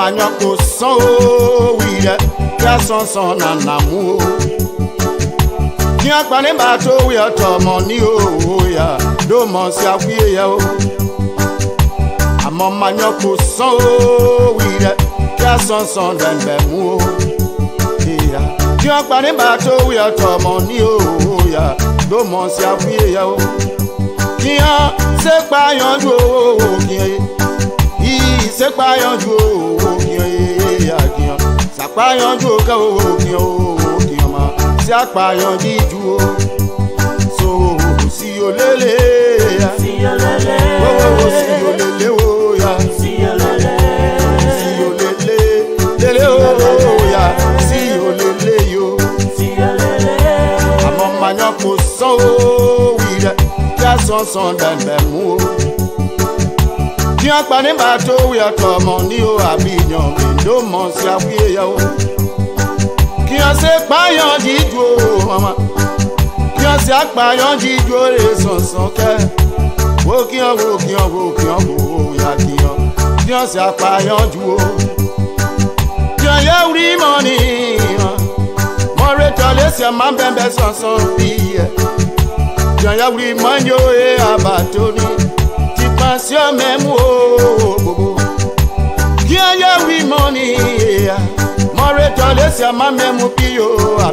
manyoko so we ya son anamu Kia kwane bato we atomoni o ya do mo si akwie ya o Amo manyoko so we ya son den be mu o ya Kia kwane bato we atomoni o ya do mo si akwie ya o Kia se pa yanju o kia se pa yanju o kia ya kia sa pa yanju ka o kia ma si pa yanju o so si o lele ya si o lele o ya si o lele lele o ya si o lele yo si o lele amo manyoko so wi ya son dan be mu Kia kwane bato we atomoni o abiyan mi do mo si akwie ya o Kia se payan jijo mama Kia se payan jijo re son ke wo kia ya Kia se payan ju o Kia ya uri money mo re tole se ma bembe son bi Kia ya uri manyo e abatoni Passion même oh Kia we money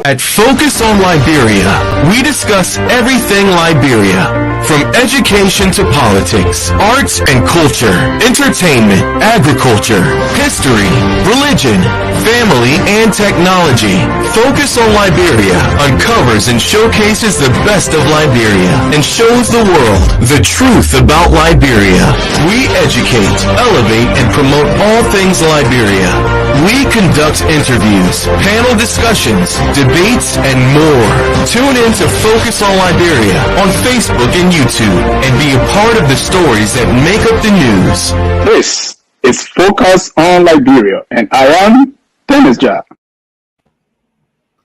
At Focus on Liberia, we discuss everything Liberia, from education to politics, arts and culture, entertainment, agriculture, history, religion, family, and technology. Focus on Liberia uncovers and showcases the best of Liberia and shows the world the truth about Liberia. We educate, elevate, and promote all things Liberia. We conduct interviews, panel discussions, debates, and more. Tune in to Focus on Liberia on Facebook and YouTube and be a part of the stories that make up the news. This is Focus on Liberia, and I am Dennis Jah.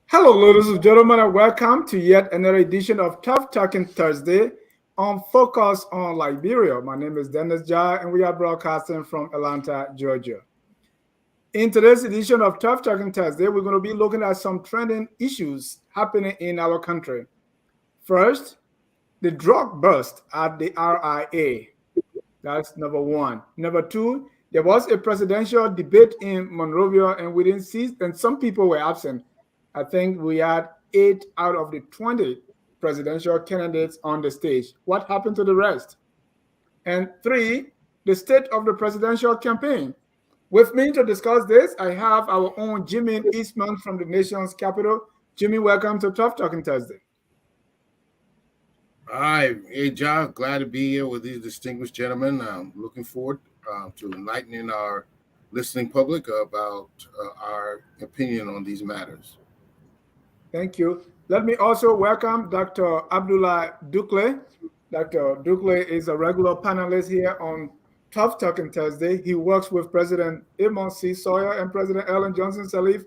Hello, ladies and gentlemen, and welcome to yet another edition of Tough Talking Thursday on Focus on Liberia. My name is Dennis Jah, and we are broadcasting from Atlanta, Georgia. In today's edition of Tough Talking Thursday, we're going to be looking at some trending issues happening in our country. First, the drug bust at the RIA. That's number one. Number two, there was a presidential debate in Monrovia, and we didn't see, and some people were absent. I think we had 8 out of the 20 presidential candidates on the stage. What happened to the rest? And three, the state of the presidential campaign. With me to discuss this, I have our own Jimmy Eastman from the nation's capital. Jimmy, welcome to Tough Talking Thursday. Hi, hey, John. Glad to be here with these distinguished gentlemen. I'm looking forward to enlightening our listening public about our opinion on these matters. Thank you. Let me also welcome Dr. Abdullah Dukle. Dr. Dukle is a regular panelist here on Tough Talking Thursday. He works with President Amon C. Sawyer and President Ellen Johnson Sirleaf,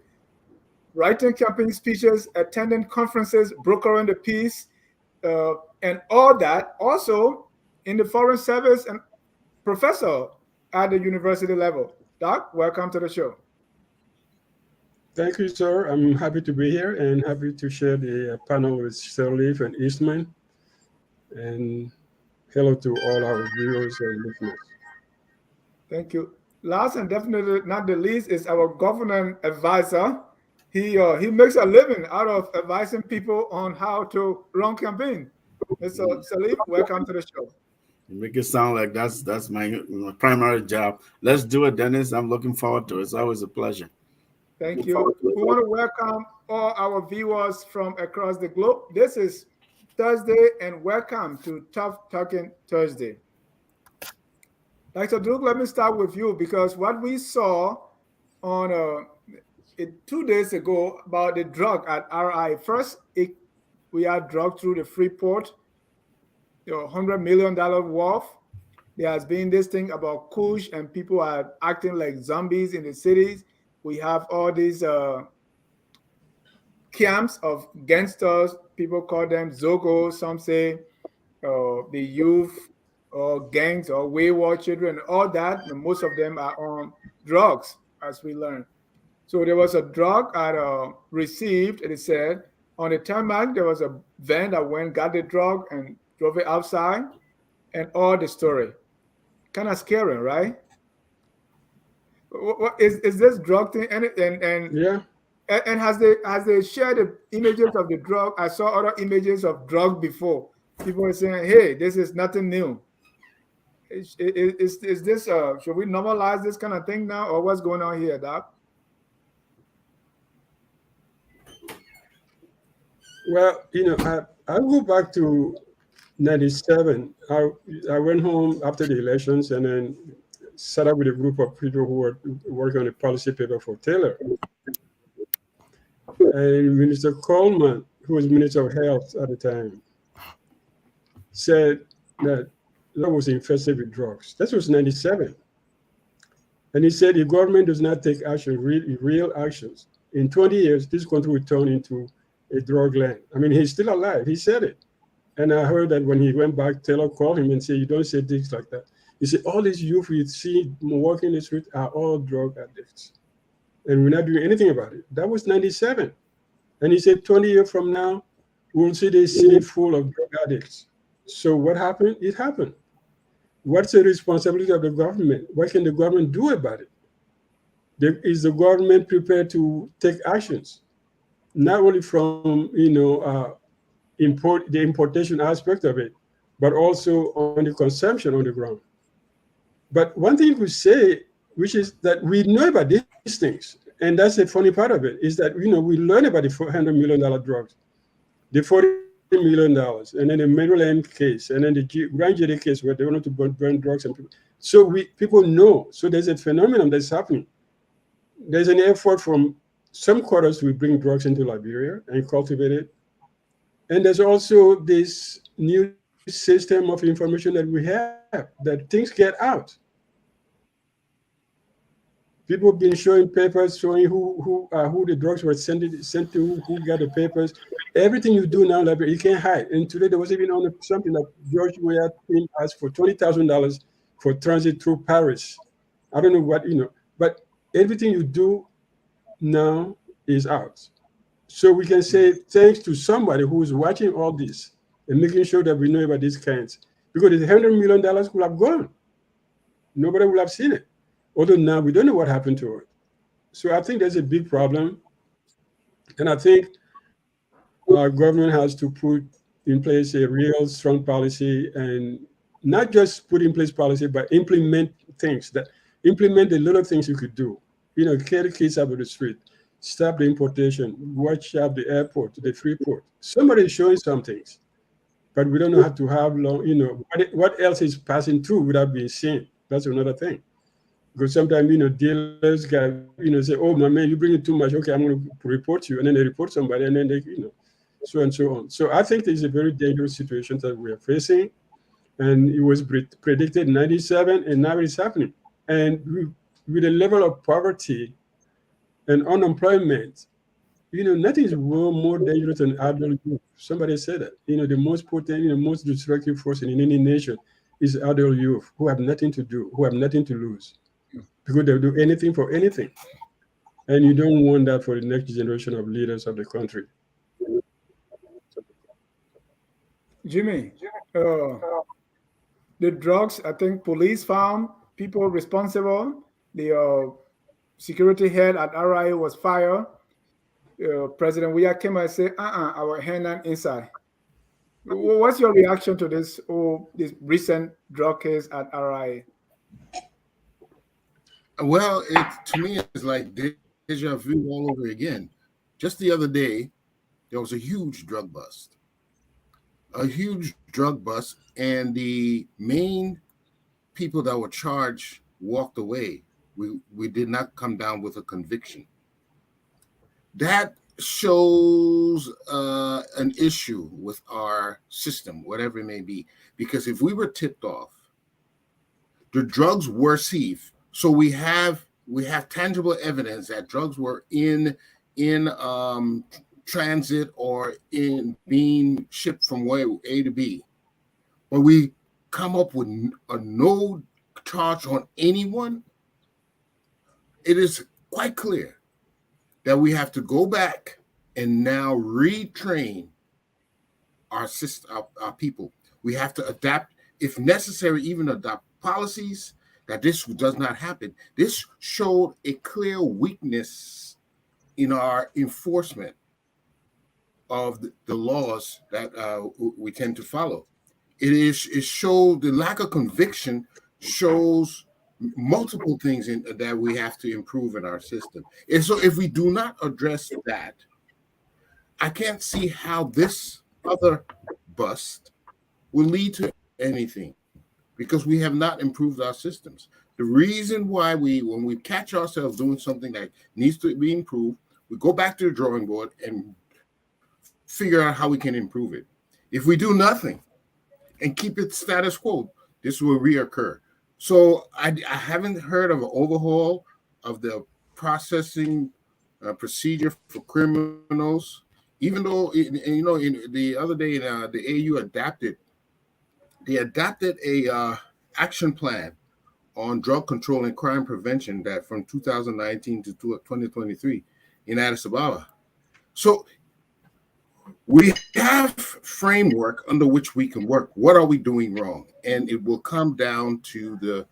writing campaign speeches, attending conferences, brokering the peace, and all that. Also in the Foreign Service and professor at the university level. Doc, welcome to the show. Thank you, sir. I'm happy to be here and happy to share the panel with Sirleaf and Eastman. And hello to all our viewers and listeners. Thank you. Last and definitely not the least is our government advisor. He makes a living out of advising people on how to run campaign. Mr. Sirleaf, welcome to the show. You make it sound like that's my primary job. Let's do it, Dennis. I'm looking forward to it. It's always a pleasure. Thank you. We want to welcome all our viewers from across the globe. This is Thursday, and welcome to Tough Talking Thursday. Dr. Duke, let me start with you, because what we saw on 2 days ago about the drug at RI. First, we had drug through the Freeport, $100 million worth. There has been this thing about Kush, and people are acting like zombies in the cities. We have all these camps of gangsters. People call them Zogo. Some say the youth or gangs or wayward children, all that. And most of them are on drugs. as we learned. So there was a drug I received, and it said on the tarmac there was a van that went, got the drug, and drove it outside, and all the story. Kind of scary, right? What is this drug thing? Yeah. And has they shared the images of the drug? I saw other images of drug before. People were saying, "Hey, this is nothing new." Is this? Should we normalize this kind of thing now, or what's going on here, Doc? Well, I go back to 97. I went home after the elections and then set up with a group of people who were working on a policy paper for Taylor. And Minister Coleman, who was Minister of Health at the time, said that that was infested with drugs. That was 97. And he said the government does not take action, real actions. In 20 years, this country will turn into a drug land. I mean, he's still alive. He said it. And I heard that when he went back, Taylor called him and said, "You don't say things like that." He said, "All these youth you see walking in the street are all drug addicts. And we're not doing anything about it." That was 97. And he said, 20 years from now, we'll see the city full of drug addicts. So what happened? It happened. What's the responsibility of the government? What can the government do about it? Is the government prepared to take actions? Not only from, the importation aspect of it, but also on the consumption on the ground. But one thing we say, which is that we know about these things, and that's the funny part of it, is that we learn about the $400 million drugs, the $40 million, and then the Maryland case, and then the grand jury case where they wanted to burn drugs and people. So people know. So there's a phenomenon that's happening. There's an effort from some quarters to bring drugs into Liberia and cultivate it. And there's also this new system of information that we have, that things get out. People have been showing papers showing who the drugs were sent to, who got the papers. Everything you do now, you can't hide. And today there was even on something like George Weah asked for $20,000 for transit through Paris. I don't know what, but everything you do now is out. So we can say thanks to somebody who is watching all this and making sure that we know about these kinds. Because the $100 million would have gone. Nobody would have seen it. Although now we don't know what happened to it. So I think there's a big problem. And I think our government has to put in place a real strong policy, and not just put in place policy, but implement things, implement the little things you could do. Carry kids out of the street, stop the importation, watch out the airport, the free port. Somebody is showing some things, but we don't know how to have long, what else is passing through without being seen. That's another thing. Because sometimes, dealers say, "Oh, my man, you bring it too much. Okay, I'm going to report you." And then they report somebody, and then they, so and so on. So I think there's a very dangerous situation that we are facing. And it was predicted in 97, and now it's happening. And with the level of poverty and unemployment, nothing is more dangerous than adult youth. Somebody said that. The most potent, most destructive force in any nation is adult youth who have nothing to do, who have nothing to lose. Because they'll do anything for anything. And you don't want that for the next generation of leaders of the country. Jimmy, the drugs, I think police found people responsible. The security head at RIA was fired. President Weah came and said, our hand on inside. What's your reaction to this recent drug case at RIA? Well, to me, it's like deja vu all over again. Just the other day, there was a huge drug bust. And the main people that were charged walked away. We did not come down with a conviction. That shows an issue with our system, whatever it may be. Because if we were tipped off, the drugs were seized. So we have tangible evidence that drugs were in transit or in being shipped from A to B. But we come up with no charge on anyone. It is quite clear that we have to go back and now retrain our system, our people. We have to adapt, if necessary, even adopt policies that this does not happen. This showed a clear weakness in our enforcement of the laws that we tend to follow. It showed the lack of conviction shows multiple things that we have to improve in our system. And so if we do not address that, I can't see how this other bust will lead to anything, because we have not improved our systems. The reason why when we catch ourselves doing something that needs to be improved, we go back to the drawing board and figure out how we can improve it. If we do nothing and keep it status quo, this will reoccur. So I haven't heard of an overhaul of the processing procedure for criminals, even though, in the other day, the AU adapted a action plan on drug control and crime prevention that from 2019 to 2023 in Addis Ababa. So we have framework under which we can work. What are we doing wrong? And it will come down to the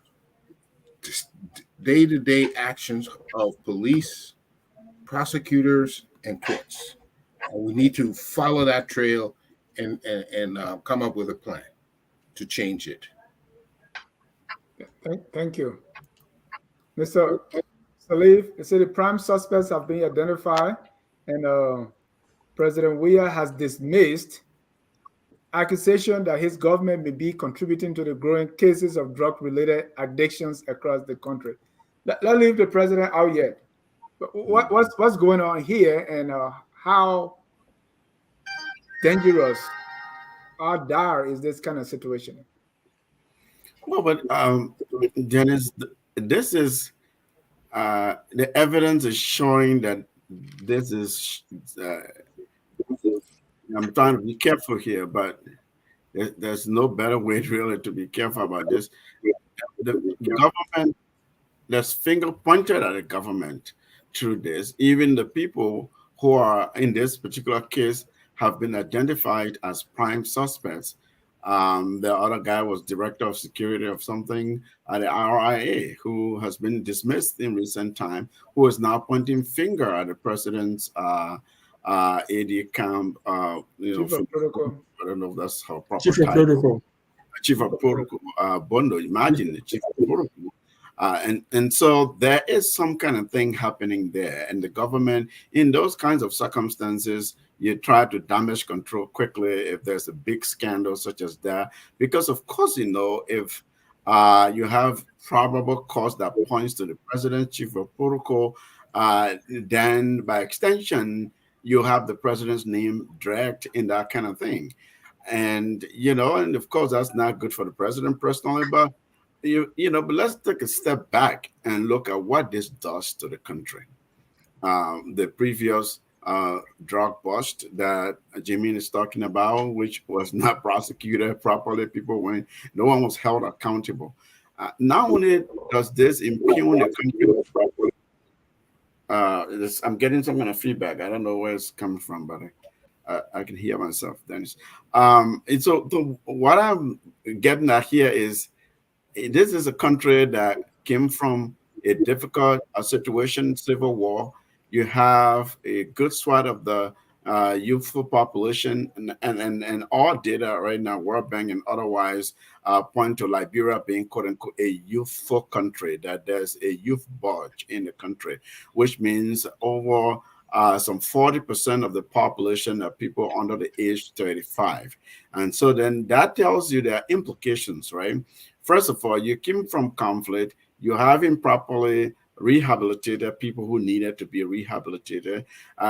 day-to-day actions of police, prosecutors, and courts. And we need to follow that trail and come up with a plan to change it. Thank you. Mr. Salif, you say the prime suspects have been identified, and President RIA has dismissed accusation that his government may be contributing to the growing cases of drug-related addictions across the country. Let's leave the president out yet. But what's going on here, and how dangerous, how dire is this kind of situation? Well, but Dennis, this is the evidence is showing that this is. I'm trying to be careful here, but there's no better way really to be careful about this. The government, there's finger pointed at the government through this. Even the people who are in this particular case have been identified as prime suspects. The other guy was director of security of something at the RIA, who has been dismissed in recent time, who is now pointing finger at the president's AD camp. Chief of protocol. I don't know if that's how proper. Chief of protocol. Chief of protocol. Bondo, imagine the chief of protocol. And so there is some kind of thing happening there, and the government, in those kinds of circumstances, you try to damage control quickly if there's a big scandal such as that, because of course, if you have probable cause that points to the president, chief of protocol, then by extension, you have the president's name dragged in that kind of thing. And, and of course, that's not good for the president personally, but but let's take a step back and look at what this does to the country. The previous drug bust that Jimin is talking about, which was not prosecuted properly, no one was held accountable. Not only does this impugn the country properly, I'm getting some kind of feedback. I don't know where it's coming from, but I can hear myself, Dennis. And so what I'm getting at here is, this is a country that came from a difficult situation, civil war. You have a good swath of the youthful population, and all data right now, World Bank and otherwise, point to Liberia being quote unquote a youthful country, that there's a youth bulge in the country, which means over some 40% of the population are people under the age 35. And so then that tells you there are implications, right? First of all, you came from conflict, you have improperly rehabilitated people who needed to be rehabilitated.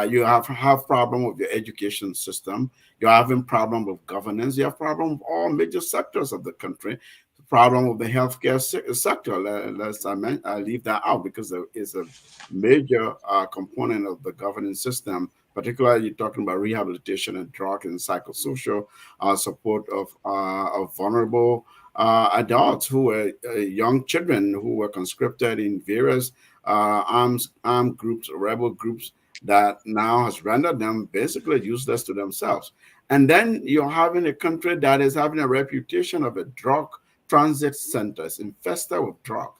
You have problem with your education system. You're having problem with governance. You have problem with all major sectors of the country. The problem with the healthcare sector. I leave that out because it's a major component of the governance system. Particularly, you're talking about rehabilitation and drug and psychosocial support of vulnerable adults who were young children who were conscripted in various armed groups, rebel groups that now has rendered them basically useless to themselves. And then you're having a country that is having a reputation of a drug transit center, it's infested with drugs.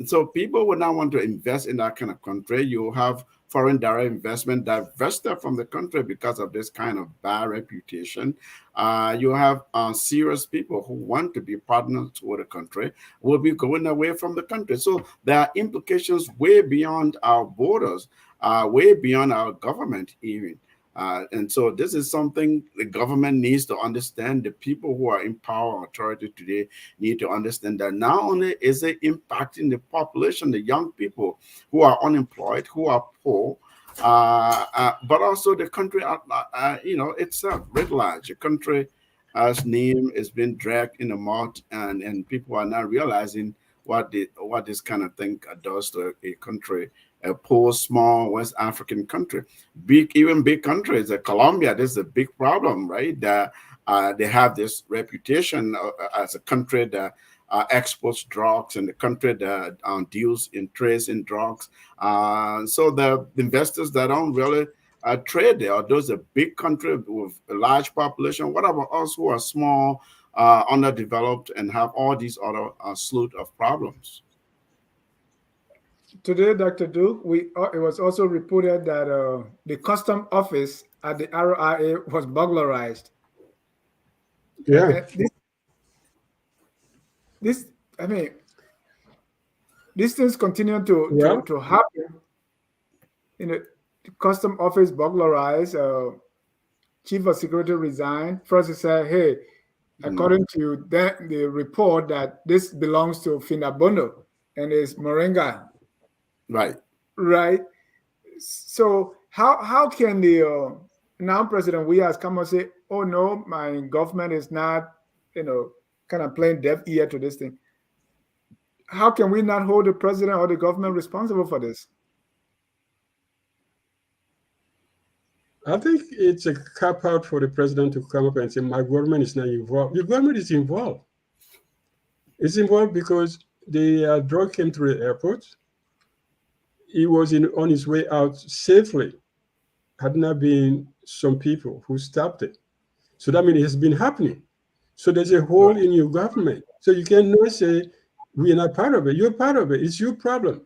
So people would not want to invest in that kind of country. You have foreign direct investment divested from the country because of this kind of bad reputation. You have serious people who want to be partners with the country will be going away from the country. So there are implications way beyond our borders, way beyond our government even. And so this is something the government needs to understand. The people who are in power and authority today need to understand that not only is it impacting the population, the young people who are unemployed, who are poor, but also the country, itself, writ large. The country as name is being dragged in the mud, and people are not realizing what this kind of thing does to a country, a poor, small West African country. Even big countries, Colombia, this is a big problem, right? They have this reputation as a country that exports drugs and the country that deals in trades in drugs. So the investors that don't really trade there, those are big country with a large population. What about us who are small, underdeveloped, and have all these other slew of problems? Today, Dr. Duke, it was also reported that the custom office at the RIA was burglarized. Yeah. These things continue to happen. The custom office burglarized. Chief of security resigned. First, he said, "Hey, according to the report, that this belongs to Finabono and is Moringa." Right. So how can the now president we as come and say, "Oh no, my government is not, kind of playing deaf ear to this thing"? How can we not hold the president or the government responsible for this? I think it's a cop out for the president to come up and say, "My government is not involved." The government is involved. It's involved because the drug came through the airport. He was on his way out safely. Had not been some people who stopped it. So that means it has been happening. So there's a hole in your government. So you cannot say, "We are not part of it." You're part of it. It's your problem.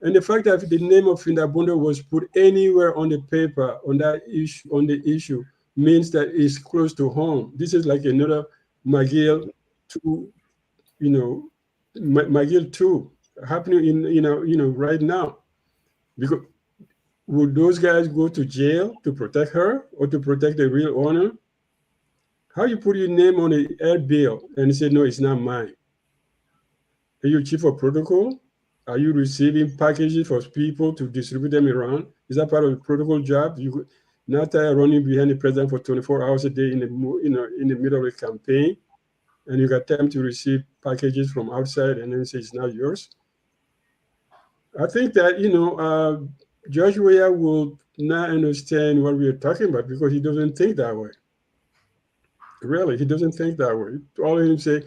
And the fact that the name of Finabondo was put anywhere on the paper on the issue means that it's close to home. This is like another McGill 2, McGill 2 happening in right now. Because would those guys go to jail to protect her or to protect the real owner? How you put your name on an air bill and say, "No, it's not mine"? Are you chief of protocol? Are you receiving packages for people to distribute them around? Is that part of the protocol job? You not running behind the president for 24 hours a day in the middle of a campaign, and you got time to receive packages from outside and then say it's not yours? I think that George Weah will not understand what we are talking about because he doesn't think that way. Really, he doesn't think that way. All of him say,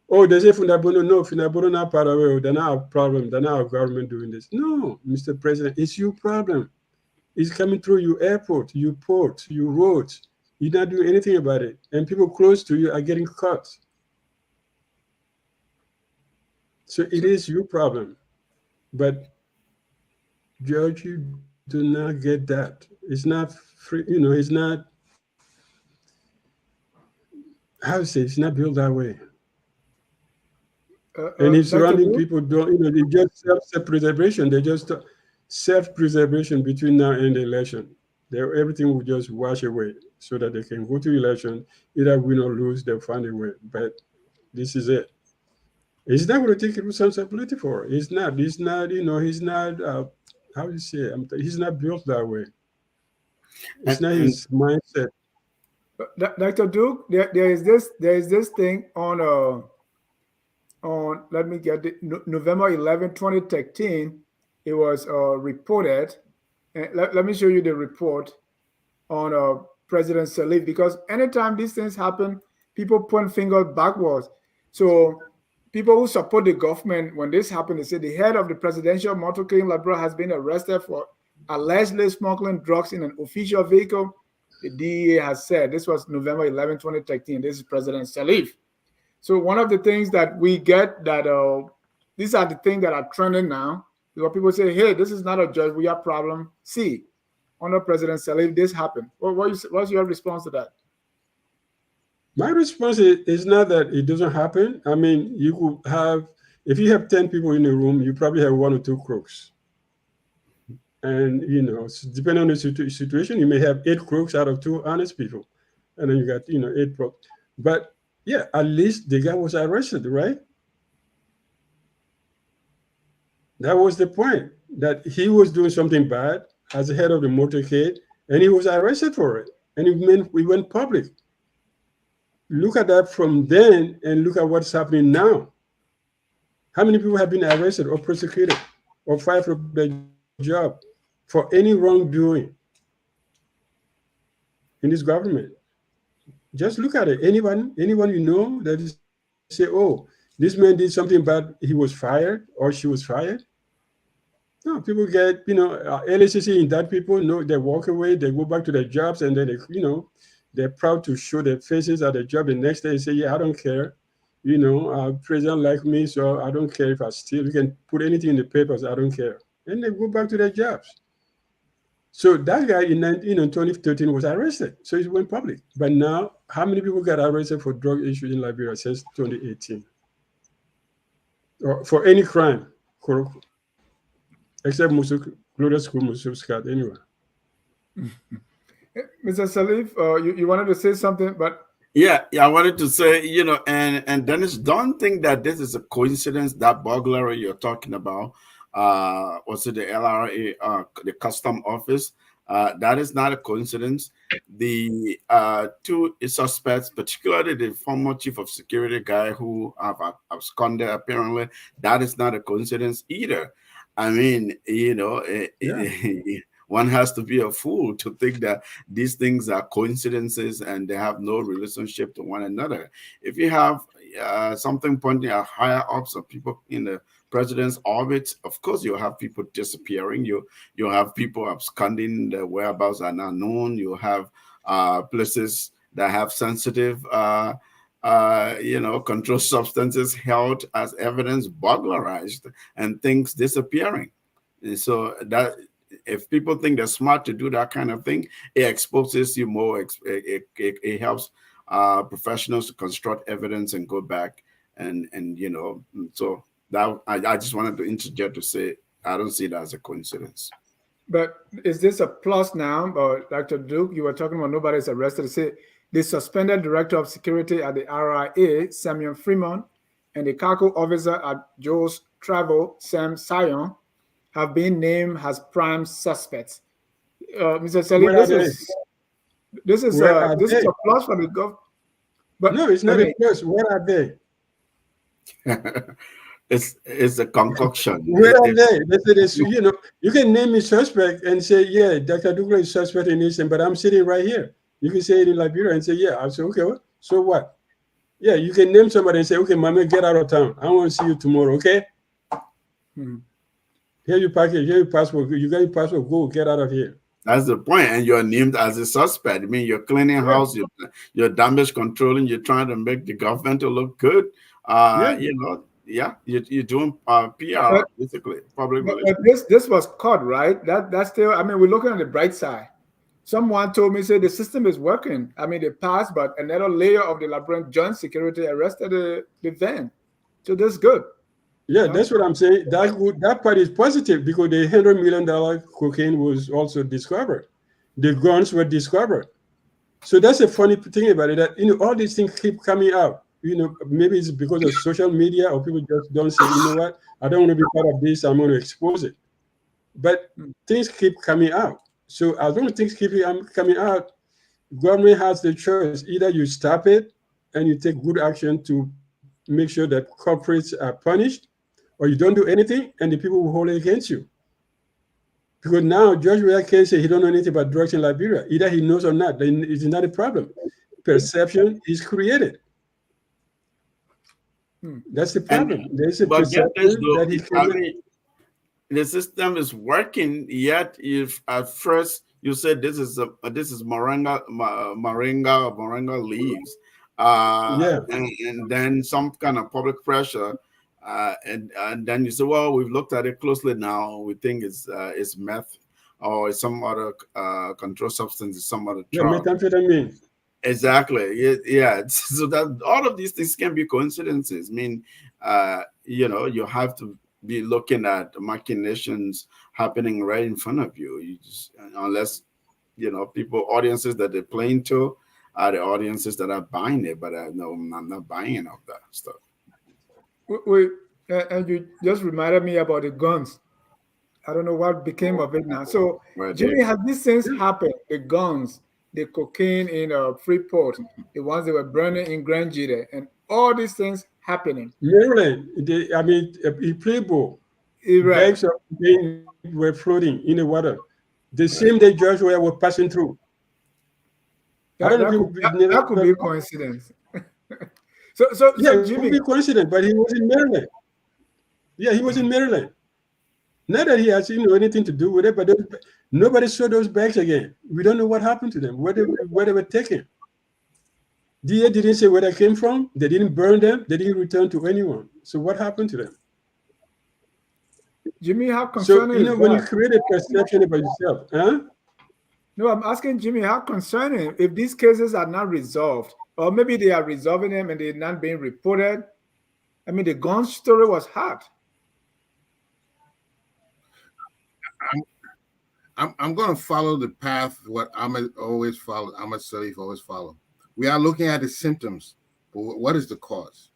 "Oh, they say Finabono." No, Finabono not part of it. They're not our problem. They're not our government doing this. No, Mr. President, it's your problem. It's coming through your airport, your port, your roads. You're not doing anything about it. And people close to you are getting caught. So it is your problem. But George, you do not get that. It's not free, it's not, how to say, it's not built that way. And his surrounding people don't, they just self-preservation. They just self-preservation between now and the election. Everything will just wash away so that they can go to election, either win or lose, they'll find a way. But this is it. He's not going to take responsibility for it. He's not, he's not, how do you say it? He's not built that way. It's not his mindset. Dr. Duke, there is this thing on let me get it, November 11, 2013, it was reported, and let me show you the report on President Salif, because anytime these things happen, people point fingers backwards. So people who support the government, when this happened, they said the head of the presidential motorcade in Liberia has been arrested for allegedly smuggling drugs in an official vehicle. The DEA has said this was November 11, 2013. This is President Salif. So one of the things that we get that these are the things that are trending now. Because people say, hey, this is not a judge, we have problem. See, under President Salif, this happened. What's your response to that? My response is not that it doesn't happen. I mean, you could have, if you have 10 people in a room, you probably have 1 or 2 crooks. And, you know, depending on the situation, you may have 8 crooks out of 2 honest people. And then you got, you know, 8 crooks. But yeah, at least the guy was arrested, right? That was the point, that he was doing something bad as the head of the motorcade, and he was arrested for it. And we went public. Look at that from then and look at what's happening now. How many people have been arrested or prosecuted or fired from their job for any wrongdoing in this government? Just look at it. Anyone you know that is say, oh, this man did something bad, he was fired or she was fired? No, people get, you know, LHC in that people, no, they walk away, they go back to their jobs, and then they, you know, they're proud to show their faces at their job. The next day they say, yeah, I don't care. You know, president like me, so I don't care if I steal. You can put anything in the papers, I don't care. And they go back to their jobs. So that guy in 2013 was arrested. So he went public. But now, how many people got arrested for drug issues in Liberia since 2018? Or for any crime, except Glorious School, Muscat, anyway. Mr. Salif, you wanted to say something, but yeah, I wanted to say, you know, and Dennis, don't think that this is a coincidence, that burglary you're talking about. Was it the LRA, the custom office? That is not a coincidence. The 2 suspects, particularly the former chief of security guy who have absconded, apparently, that is not a coincidence either. I mean, you know, one has to be a fool to think that these things are coincidences and they have no relationship to one another. If you have something pointing at higher ups of people in the president's orbit, of course you have people disappearing. You have people absconding, their whereabouts are not known. You have places that have sensitive controlled substances held as evidence burglarized and things disappearing. And so that if people think they're smart to do that kind of thing, it exposes you more. It helps professionals to construct evidence and go back and you know. So that I just wanted to interject to say I don't see that as a coincidence. But is this a plus now? Or Dr. Duke, you were talking about nobody's arrested. Say the suspended director of security at the RIA, Samuel Fremont, and the cargo officer at Joe's Travel, Sam Sion, have been named as prime suspects. Mr. Salif, this is a plus for the government. But no, it's not a plus. Where are they? It's a concoction. Where are they? They say, you know, you can name me suspect and say, yeah, Dr. Douglas is suspect in this, but I'm sitting right here. You can say it in Liberia and say, yeah. I'll say, okay, so what? Yeah, you can name somebody and say, okay, mama, get out of town. I want to see you tomorrow, okay? Here your package, here your passport. You got your passport, go, get out of here. That's the point. And you're named as a suspect. I mean, you're cleaning house, you're damage controlling, you're trying to make the government to look good. You know, you're doing PR, basically. Probably. But this was caught, right? That's still, I mean, we're looking at the bright side. Someone told me, say the system is working. I mean, they passed, but another layer of the Liberian joint security arrested the van. So that's good. Yeah, that's what I'm saying. That part is positive because the $100 million cocaine was also discovered. The guns were discovered. So that's a funny thing about it, that, you know, all these things keep coming out. You know, maybe it's because of social media or people just don't say, you know what, I don't want to be part of this, I'm going to expose it. But things keep coming out. So as long as things keep coming out, government has the choice. Either you stop it and you take good action to make sure that culprits are punished, or you don't do anything and the people will hold it against you. Because now George Weah can't say he don't know anything about drugs in Liberia. Either he knows or not, then it's not a problem. Perception is created. That's the problem. There's a But get this perception though, that he I cannot. mean, the system is working. Yet, if at first you said this is moringa leaves, Yeah, and then some kind of public pressure, and then you say, well, we've looked at it closely now. We think it's meth or it's some other controlled substance, it's some other yeah, drug. methamphetamine. Exactly. Yeah. So that all of these things can be coincidences. I mean, you have to be looking at machinations happening right in front of you. You just, unless audiences that they're playing to are the audiences that are buying it. But no, I'm not buying of that stuff. Wait, and you just reminded me about the guns. I don't know what became of it now. So, Right, Jimmy, Dave? has these things happened? The guns, the cocaine in Freeport, the ones that were burning in Grand Jide, and all these things happening. Maryland, in Playboy, Right. bags of cocaine were floating in the water. The same day George Weah was passing through. I don't know if That could be a coincidence. So it Jimmy, could be coincidence, but he was in Maryland. Yeah, he was in Maryland. Not that he has anything to do with it, but nobody saw those bags again. We don't know what happened to them, where they were taken. DA didn't say where they came from. They didn't burn them. They didn't return to anyone. So what happened to them? Jimmy, how concerning is when that? you create a perception about yourself, huh? No, I'm asking Jimmy, how concerning if these cases are not resolved, or maybe they are resolving them and they're not being reported. I mean, the gun story was hard. I'm going to follow the path what Ahmed always followed. Ahmed Salif always follow. We are looking at the symptoms, but what is the cause?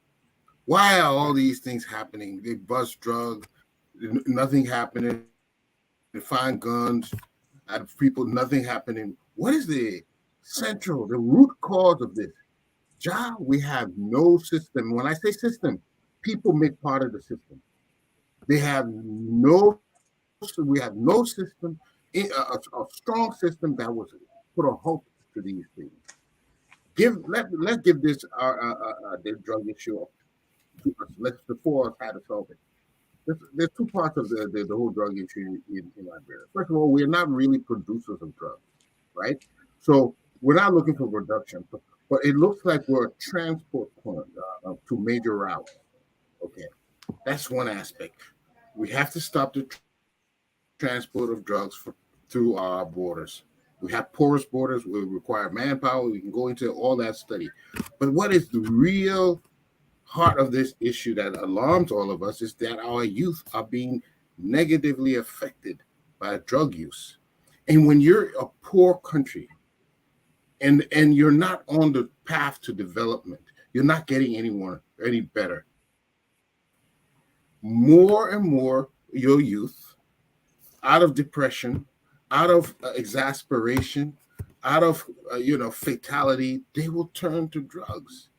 Why are all these things happening? They bust drugs, nothing happening. They find guns out of people, nothing happening. What is the root cause of this? We have no system. When I say system, people make part of the system. We have no system, a strong system that was put a halt to these things. Let's give this the drug issue to us. Let's before us how to solve it. There's two parts of the whole drug issue in Liberia. First of all, we're not really producers of drugs, right? So we're not looking for production, but it looks like we're a transport point to major routes. Okay, that's one aspect. We have to stop the transport of drugs through our borders. We have porous borders. We require manpower. We can go into all that study. But what is the real heart of this issue that alarms all of us is that our youth are being negatively affected by drug use. And when you're a poor country and you're not on the path to development, you're not getting any better. More and more your youth out of depression, out of exasperation, out of fatality, they will turn to drugs.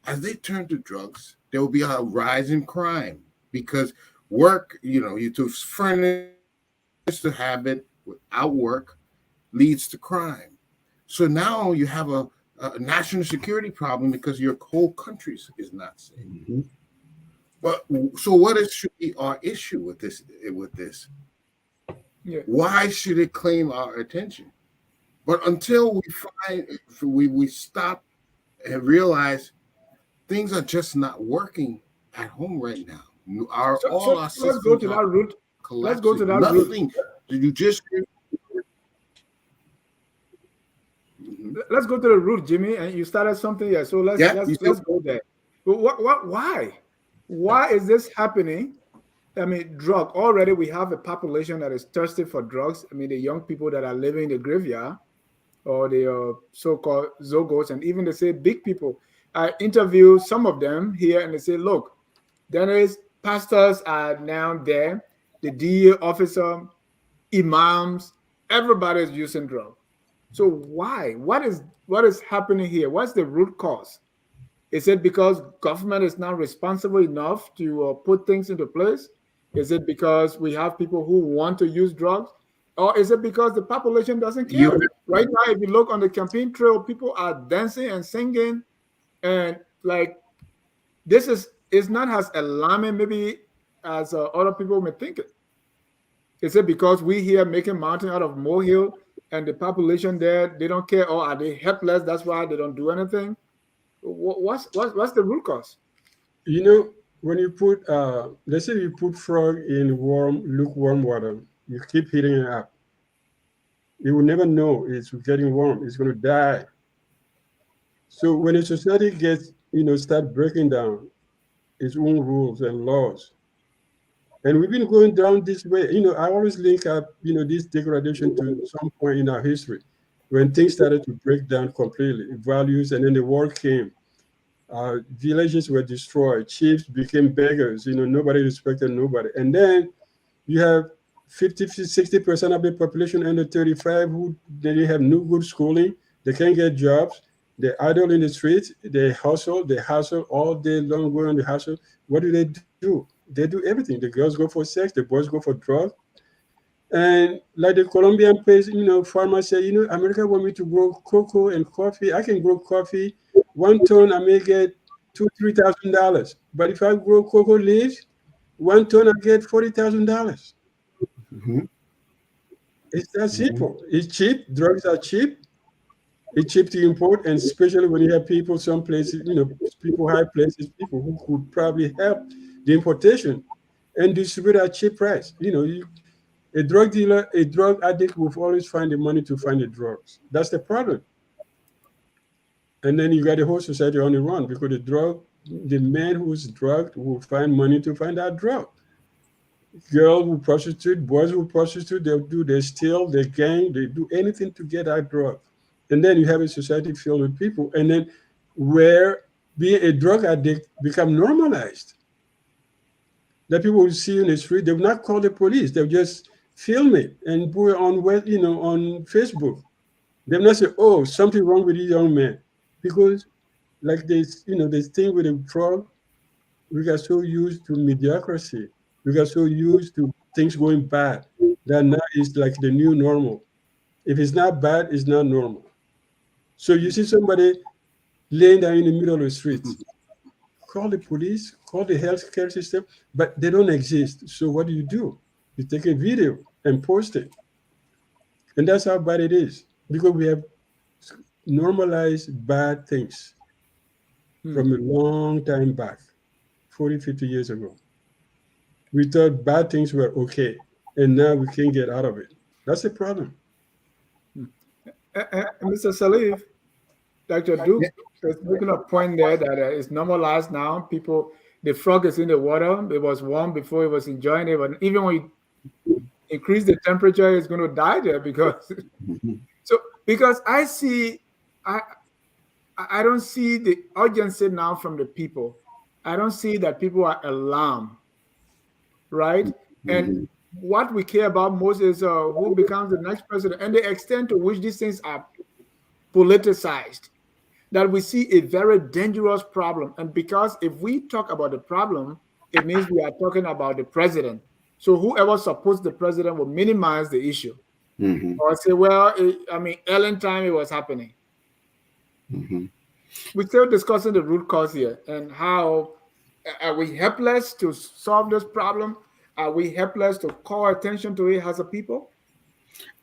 As they turn to drugs, there will be a rise in crime because work, you to furnish the habit without work leads to crime. So now you have a national security problem because your whole country is not safe. Mm-hmm. But so what should be our issue with this? Yeah. Why should it claim our attention? But until we stop and realize things are just not working at home right now. Our systems let's go to that route. Let's go to that route. Did you just? Let's go to the root, Jimmy. And you started something here, so let's go there. But why is this happening? I mean, already we have a population that is thirsty for drugs. I mean, the young people that are living in the graveyard or the so-called Zogos, and even they say big people. I interviewed some of them here and they say, look, there is pastors are now there, the DA officer, imams, everybody is using drugs. So why? What is happening here? What's the root cause? Is it because government is not responsible enough to put things into place? Is it because we have people who want to use drugs? Or is it because the population doesn't care? Right now, if you look on the campaign trail, people are dancing and singing. And like, this is it's not as alarming maybe as other people may think it. Is it because we here making mountain out of molehill and the population there, they don't care, or are they helpless? That's why they don't do anything? What's the root cause? You know, when you put, let's say you put frog in lukewarm water, you keep heating it up. It will never know it's getting warm. It's going to die. So when a society gets, start breaking down its own rules and laws, and we've been going down this way. I always link up, this degradation to some point in our history when things started to break down completely, values, and then the war came. Villages were destroyed. Chiefs became beggars. Nobody respected nobody. And then you have 50-60% of the population under 35 who they have no good schooling. They can't get jobs. They're idle in the streets. They hustle all day long, going on the hustle. What do? They do everything. The girls go for sex. The boys go for drugs. And like the Colombian place, farmers say, America want me to grow cocoa and coffee. I can grow coffee. 1 ton, I may get $2,000-3,000. But if I grow cocoa leaves, 1 ton, I get $40,000. It's that simple. It's cheap. Drugs are cheap. It's cheap to import, and especially when you have people, some places, people high places, people who could probably help the importation and distribute at cheap price. A drug dealer, a drug addict will always find the money to find the drugs. That's the problem. And then you got the whole society on the run because the man who's drugged will find money to find that drug. Girls will prostitute, boys will prostitute, they steal, they gang, they do anything to get that drug. And then you have a society filled with people, and then where being a drug addict become normalized. That people will see you in the street, they will not call the police, they'll just film it and put it on on Facebook. They will not say, oh, something wrong with this young man. Because like this, this thing with the drug, we got so used to mediocrity. We got so used to things going bad that now it's like the new normal. If it's not bad, it's not normal. So you see somebody laying down in the middle of the street, call the police, call the healthcare system, but they don't exist. So what do? You take a video and post it. And that's how bad it is, because we have normalized bad things from a long time back, 40, 50 years ago. We thought bad things were okay, and now we can't get out of it. That's the problem. Mr. Salif, Dr. Duke is making a point there that it's normalized now. People, the frog is in the water. It was warm before it was enjoying it, but even when you increase the temperature, it's going to die there because. So because I don't see the urgency now from the people. I don't see that people are alarmed, right? And what we care about most is who becomes the next president, and the extent to which these things are politicized, that we see a very dangerous problem. And because if we talk about the problem, it means we are talking about the president. So whoever supports the president will minimize the issue. Or say, well, Ellen time it was happening. We're still discussing the root cause here and how are we helpless to solve this problem? Are we helpless to call attention to it as a people?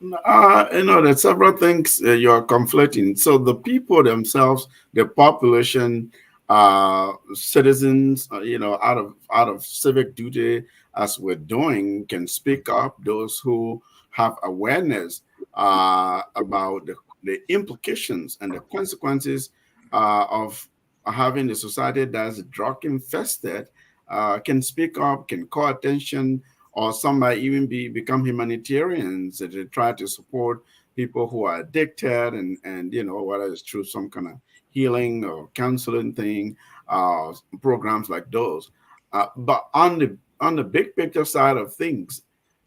There's several things you are conflicting. So the people themselves, the population, citizens, out of civic duty, as we're doing, can speak up. Those who have awareness about the implications and the consequences of having a society that's drug infested, can speak up, can call attention, or some might even become humanitarians that try to support people who are addicted and whether it's through some kind of healing or counseling thing, programs like those. But on the big picture side of things,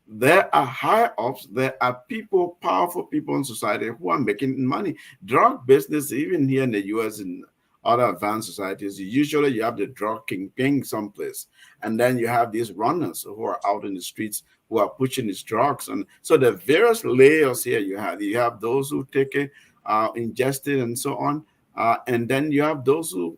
there are higher ups, there are people, powerful people in society who are making money. Drug business, even here in the US and other advanced societies, usually you have the drug kingpin someplace, and then you have these runners who are out in the streets who are pushing these drugs. And so the various layers here you have those who take it, ingest it, and so on. And then you have those who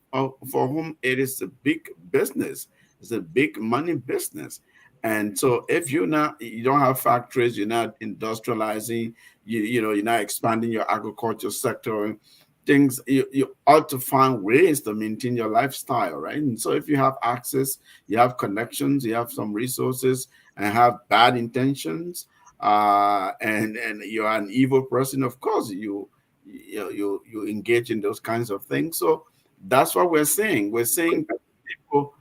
for whom it is a big business. It's a big money business. And so if you don't have factories, you're not industrializing, you're not expanding your agriculture sector, things, you ought to find ways to maintain your lifestyle, right? And so if you have access, you have connections, you have some resources, and have bad intentions, and you're an evil person, of course you engage in those kinds of things. So that's what we're saying. We're saying that people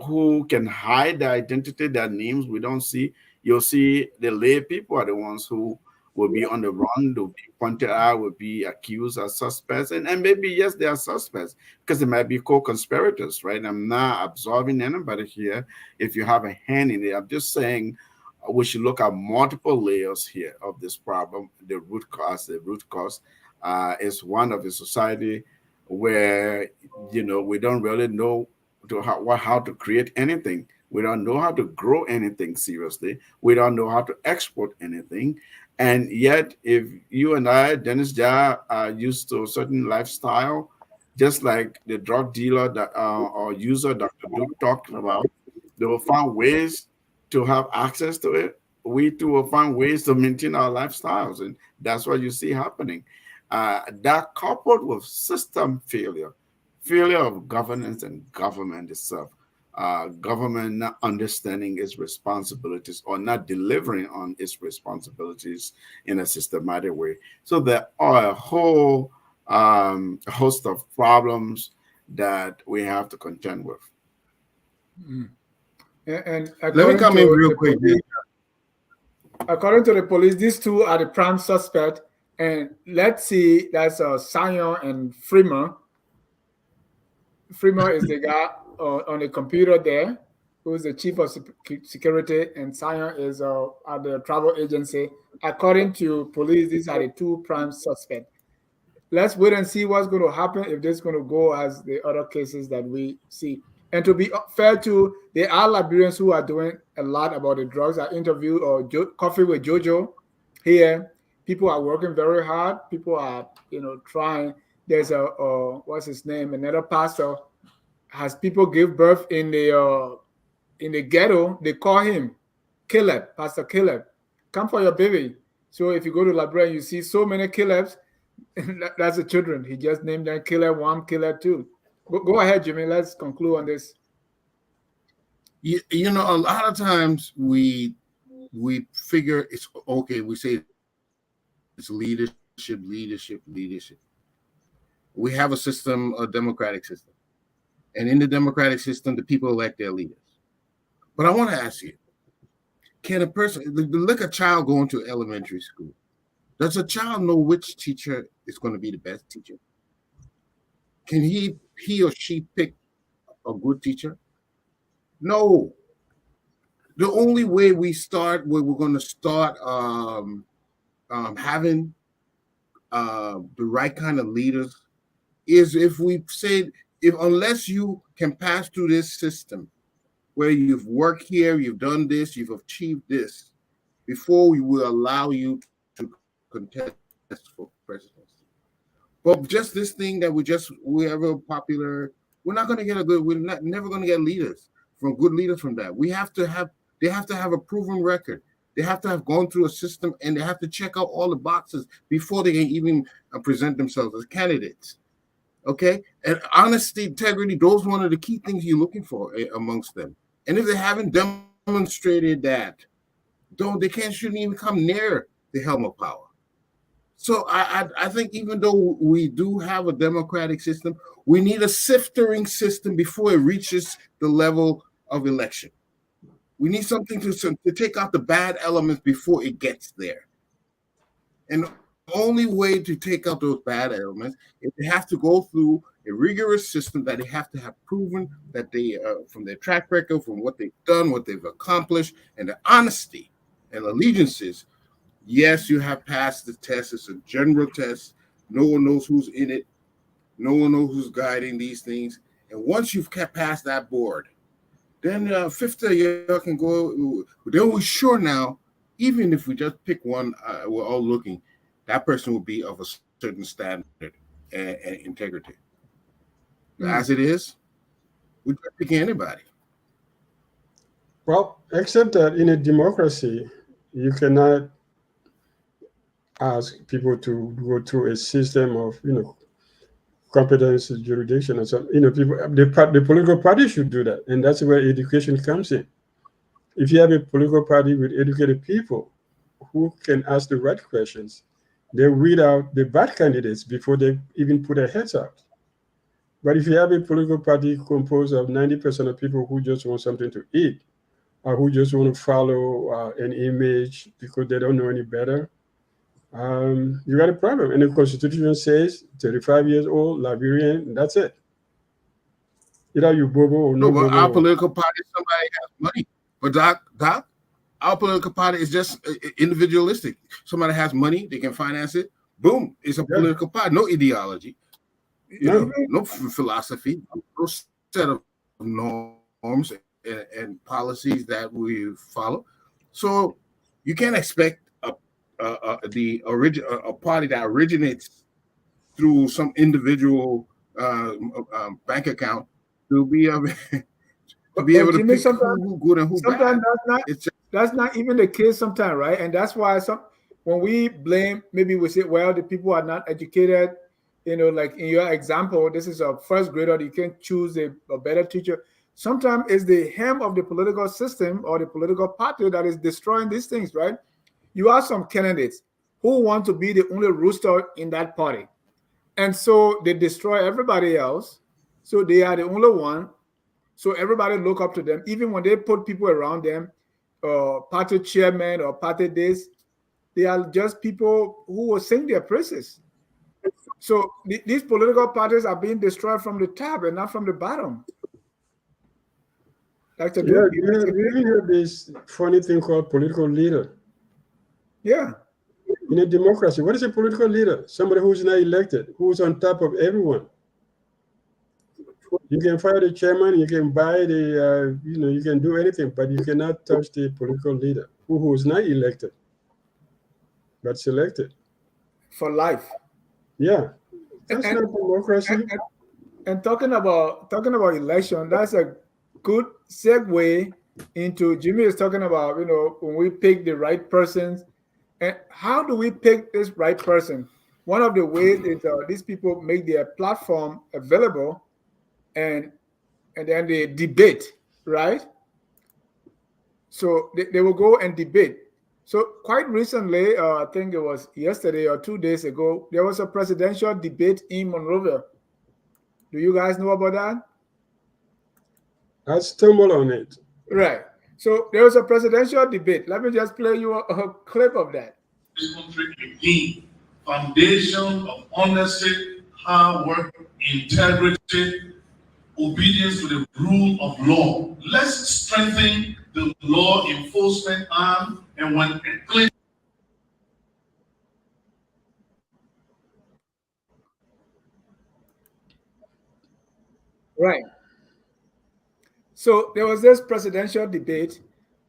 who can hide their identity, their names we don't see. You'll see the lay people are the ones who will be on the run, they'll be pointed out, will be accused as suspects. And maybe, yes, they are suspects because they might be co-conspirators, right? I'm not absolving anybody here if you have a hand in it. I'm just saying we should look at multiple layers here of this problem. The root cause is one of a society where we don't really know how to create anything. We don't know how to grow anything seriously. We don't know how to export anything. And yet, if you and I, Dennis Jar, are used to a certain lifestyle, just like the drug dealer or user Dr. Duke talked about, they will find ways to have access to it. We too will find ways to maintain our lifestyles. And that's what you see happening. That coupled with system failure of governance and government itself, government not understanding its responsibilities or not delivering on its responsibilities in a systematic way. So there are a whole host of problems that we have to contend with. And let me come in real quick. According to the police, these two are the prime suspect. And let's see, that's Sion and Freeman. Freeman is the guy on the computer there, who is the chief of security, and Sion is at the travel agency. According to police, these are the two prime suspects. Let's wait and see what's going to happen, if this is going to go as the other cases that we see. And to be fair to, there are Liberians who are doing a lot about the drugs. I interviewed Coffee with Jojo here. People are working very hard. People are, trying. There's what's his name? Another pastor has people give birth in the ghetto. They call him Caleb, Pastor Caleb. Come for your baby. So if you go to Liberia, you see so many Calebs. That's the children. He just named them Caleb 1, Caleb 2. Go ahead, Jimmy. Let's conclude on this. A lot of times we figure it's okay. We say it's leadership. We have a system, a democratic system. And in the democratic system, the people elect their leaders. But I want to ask you, can a person, look a child going to elementary school, does a child know which teacher is going to be the best teacher? Can he or she pick a good teacher? No. The only way we're going to start having the right kind of leaders is if we say, unless you can pass through this system where you've worked here, you've done this, you've achieved this, before we will allow you to contest for presidency. But just this thing that we have a popular, we're not going to get never going to get good leaders from that. They have to have a proven record. They have to have gone through a system, and they have to check out all the boxes before they can even present themselves as candidates. Okay? And honesty, integrity, those are one of the key things you're looking for amongst them. And if they haven't demonstrated that, shouldn't even come near the helm of power. So I think even though we do have a democratic system, we need a sifting system before it reaches the level of election. We need something to take out the bad elements before it gets there. And the only way to take out those bad elements is they have to go through a rigorous system that they have to have proven that they, from their track record, from what they've done, what they've accomplished, and the honesty and allegiances. Yes, you have passed the test. It's a general test. No one knows who's in it. No one knows who's guiding these things. And once you've passed that board, then 50 years can go. Then we're sure now, even if we just pick one, we're all looking, that person will be of a certain standard. and integrity. As it is, we can pick anybody. Well, except that in a democracy, you cannot ask people to go through a system of, competence jurisdiction or something. People, the political party should do that, and that's where education comes in. If you have a political party with educated people who can ask the right questions, they weed out the bad candidates before they even put their heads out. But if you have a political party composed of 90% of people who just want something to eat, or who just want to follow an image because they don't know any better, you got a problem. And the Constitution says 35 years old, Liberian, that's it. Either you bobo or no bobo. Our political party, somebody has money. But Doc, our political party is just individualistic. Somebody has money, they can finance it. Boom, it's a political party. No ideology, no philosophy, no set of norms and policies that we follow. So you can't expect a party that originates through some individual bank account to be able to pick who good and who bad. That's not even the case sometimes, right? And that's why when we blame, maybe we say, well, the people are not educated. Like in your example, this is a first grader. You can't choose a better teacher. Sometimes it's the hem of the political system or the political party that is destroying these things, right? You have some candidates who want to be the only rooster in that party. And so they destroy everybody else. So they are the only one. So everybody look up to them. Even when they put people around them, party chairman or party this, they are just people who will sing their praises. So these political parties are being destroyed from the top and not from the bottom. You even have this funny thing called political leader. Yeah. In a democracy, what is a political leader? Somebody who's not elected, who's on top of everyone. You can fire the chairman, you can buy you can do anything, but you cannot touch the political leader who is not elected, but selected. For life. Yeah. That's not democracy. And talking about election, that's a good segue into Jimmy is talking about, when we pick the right persons. And how do we pick this right person? One of the ways is these people make their platform available and then they debate, right? So they will go and debate. So quite recently, I think it was yesterday or 2 days ago, there was a presidential debate in Monrovia. Do you guys know about that? I stumbled on it. Right. So there was a presidential debate. Let me just play you a clip of that. This country again, foundation of honesty, hard work, integrity, obedience to the rule of law. Let's strengthen the law enforcement arm, and when a claim. Right. So there was this presidential debate,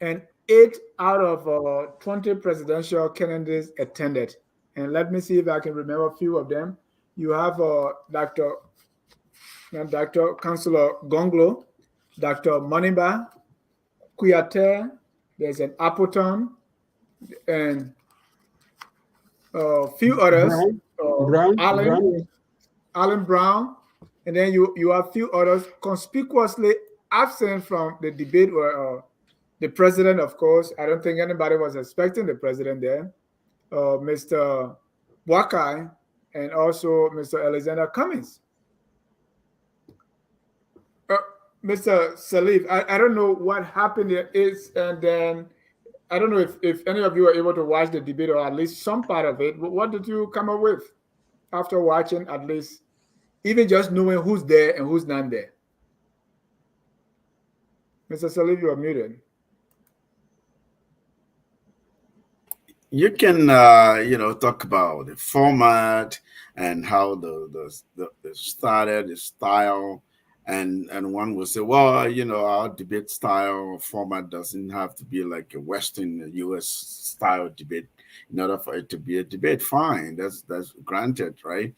and 8 out of 20 presidential candidates attended. And let me see if I can remember a few of them. You have Dr. Councillor Gonglo, Dr. Maniba, Kuyate, there's an Appleton, and a few others. Alan Brown, and then you have a few others conspicuously absent from the debate were the president, of course. I don't think anybody was expecting the president there. Mr. Wakai and also Mr. Alexander Cummings. Mr. Salif, I don't know what happened there is, and then I don't know if any of you were able to watch the debate or at least some part of it. But what did you come up with after watching, at least, even just knowing who's there and who's not there? Mr. Salif, you are muted. You can, talk about the format and how the started, the style, and one will say, well, our debate style format doesn't have to be like a Western U.S. style debate in order for it to be a debate. Fine, that's granted, right?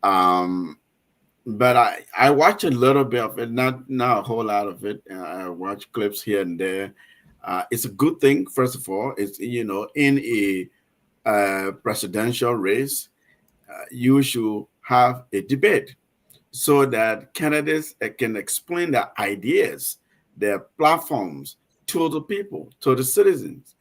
But I watch a little bit of it, not a whole lot of it. I watch clips here and there. It's a good thing, first of all. It's, you know, in a presidential race, you should have a debate so that candidates can explain their ideas, their platforms to the people, to the citizens.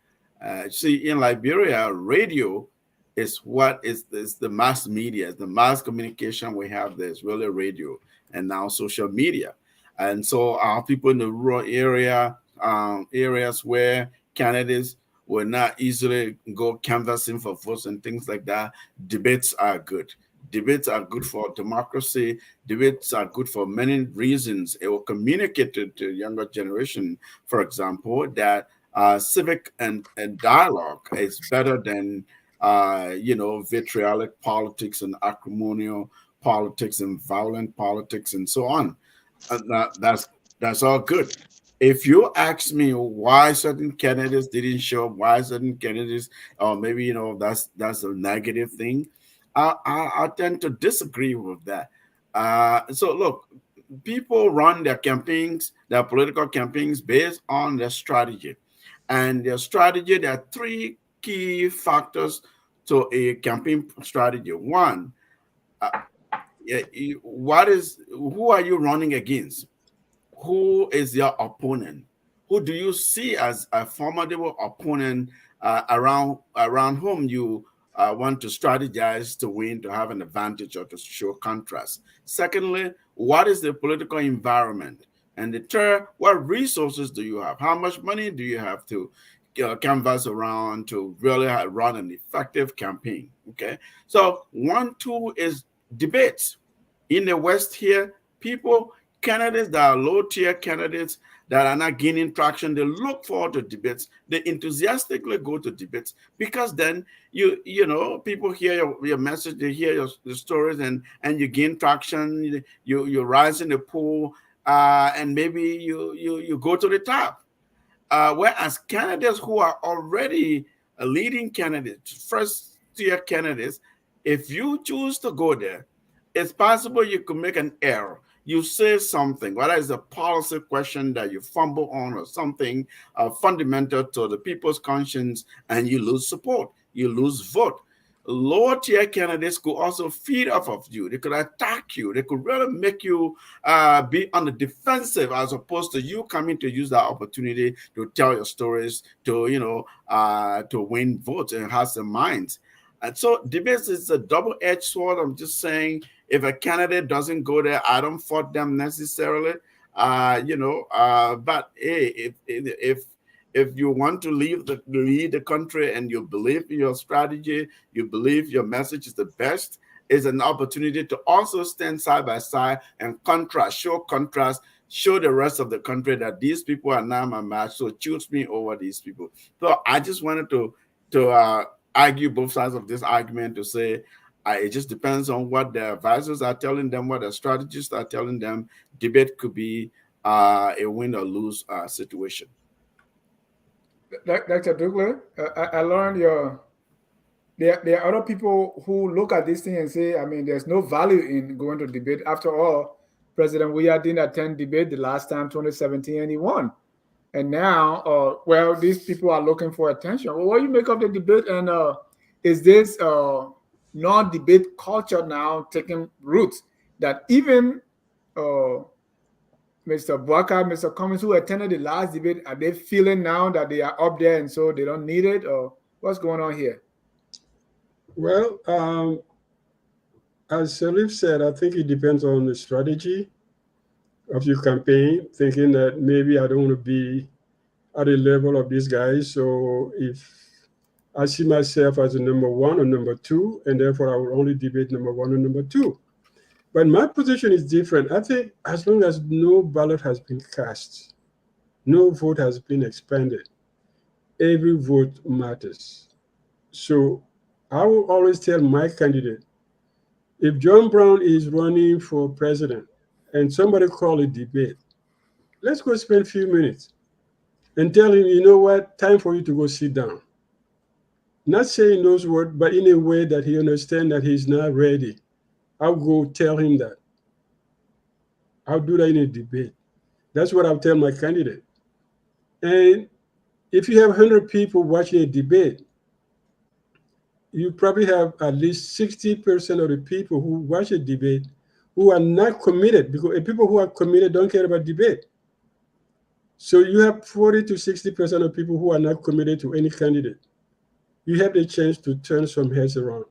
See, in Liberia, radio is what is the mass media, the mass communication we have. There's really radio and now social media. And so our people in the rural areas where candidates will not easily go canvassing for votes and things like that, debates are good. Debates are good for democracy. Debates are good for many reasons. It will communicate to the younger generation, for example, that civic and dialogue is better than vitriolic politics and acrimonial politics and violent politics and so on. That's all good. If you ask me why certain candidates didn't show up, why certain candidates, or maybe that's a negative thing, I tend to disagree with that. So look, people run their campaigns, their political campaigns, based on their strategy, and their strategy. There are three key factors to a campaign strategy. One, who are you running against? Who is your opponent? Who do you see as a formidable opponent around whom you want to strategize to win, to have an advantage, or to show contrast? Secondly, what is the political environment? And the third, what resources do you have? How much money do you have to canvas around to really run an effective campaign? Okay, so 1, 2 is debates. In the West here, candidates that are low-tier candidates that are not gaining traction, they look forward to debates. They enthusiastically go to debates because then people hear your message, they hear your stories, and you gain traction. You rise in the pool, and maybe you go to the top. Whereas candidates who are already leading candidates, first-tier candidates, if you choose to go there, it's possible you could make an error. You say something, whether it's a policy question that you fumble on or something fundamental to the people's conscience, and you lose support, you lose vote. Lower tier candidates could also feed off of you. They could attack you. They could really make you be on the defensive, as opposed to you coming to use that opportunity to tell your stories, to win votes and have some minds. And so debates is a double-edged sword. I'm just saying, if a candidate doesn't go there, I don't fault them necessarily. But hey, if you want to lead the country and you believe in your strategy, you believe your message is the best, is an opportunity to also stand side by side and show the rest of the country that these people are not my match, so choose me over these people. So I just wanted to argue both sides of this argument to say it just depends on what their advisors are telling them, what their strategists are telling them. Debate could be a win or lose situation. Dr. Douglas, I learned there are other people who look at this thing and say, I mean, there's no value in going to debate. After all, President Weah didn't attend debate the last time, 2017, and he won. And now, these people are looking for attention. Well, what do you make of the debate? And is this non-debate culture now taking roots that even Mr. Bwaka, Mr. Cummings, who attended the last debate, are they feeling now that they are up there and so they don't need it? Or what's going on here? Well, as Salif said, I think it depends on the strategy of your campaign, thinking that maybe I don't want to be at the level of these guys. So if I see myself as a number 1 or number 2, and therefore I will only debate number 1 or number 2. But my position is different. I think as long as no ballot has been cast, no vote has been expended, every vote matters. So I will always tell my candidate, if John Brown is running for president and somebody call a debate, let's go spend a few minutes and tell him, you know what, time for you to go sit down. Not saying those words, but in a way that he understands that he's not ready. I'll go tell him that. I'll do that in a debate. That's what I'll tell my candidate. And if you have 100 people watching a debate, you probably have at least 60% of the people who watch a debate who are not committed, because people who are committed don't care about debate. So you have 40 to 60% of people who are not committed to any candidate. You have the chance to turn some heads around.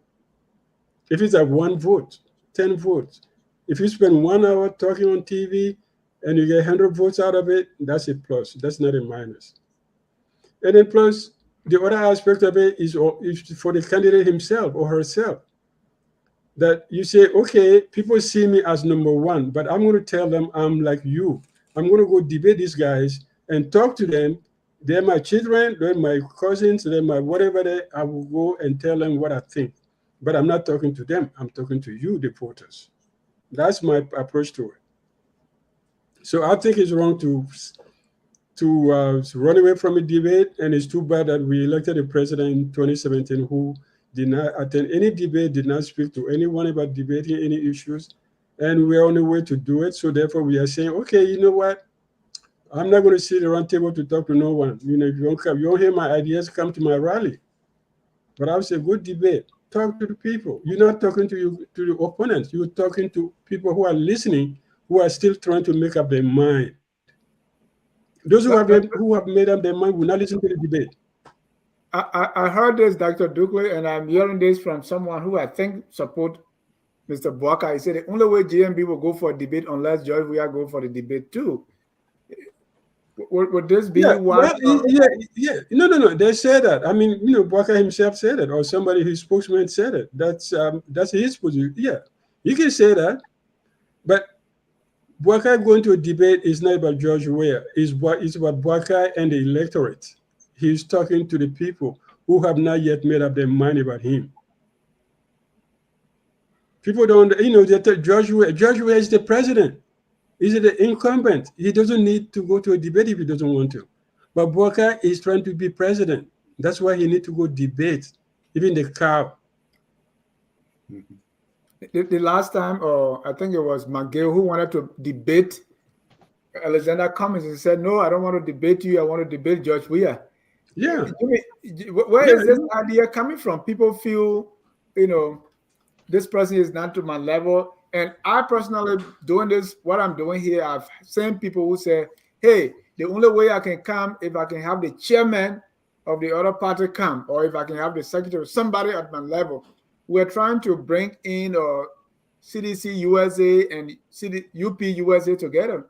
If it's at 1 vote, 10 votes, if you spend 1 hour talking on TV and you get 100 votes out of it, that's a plus. That's not a minus. And then plus, the other aspect of it is for the candidate himself or herself. That you say, okay, people see me as number one, but I'm going to tell them I'm like you. I'm going to go debate these guys and talk to them. They're my children, they're my cousins, they're my whatever. I will go and tell them what I think. But I'm not talking to them. I'm talking to you, the voters. That's my approach to it. So I think it's wrong to run away from a debate, and it's too bad that we elected a president in 2017 who did not attend any debate, did not speak to anyone about debating any issues, and we're on the way to do it. So therefore, we are saying, okay, you know what? I'm not going to sit around table to talk to no one. You know, if you don't hear my ideas, come to my rally. But I would say, good debate. Talk to the people. You're not talking to the opponents. You're talking to people who are listening, who are still trying to make up their mind. Those who have made up their mind will not listen to the debate. I heard this, Dr. Dukley, and I'm hearing this from someone who I think support Mr. Bwaka. He said the only way GMB will go for a debate unless George Weah go for the debate too. Would this be one? Well, yeah. No. They said that. I mean, you know, Bwaka himself said it, or somebody, his spokesman said it. That's his position. Yeah, you can say that, but Bwaka going to a debate is not about George Weah. It's about Bwaka and the electorate. He's talking to the people who have not yet made up their mind about him. People don't, you know, George Weah is the president. He's the incumbent. He doesn't need to go to a debate if he doesn't want to. But Bwaka is trying to be president. That's why he needs to go debate, even the cow. The last time, I think it was McGill who wanted to debate Alexander Cummings. He said, no, I don't want to debate you. I want to debate George Weah. Yeah. Where is this idea coming from? People feel, you know, this person is not to my level. And I personally, doing this, what I'm doing here, I've seen people who say, hey, the only way I can come if I can have the chairman of the other party come, or if I can have the secretary, somebody at my level. We're trying to bring in CDC USA and UP USA together.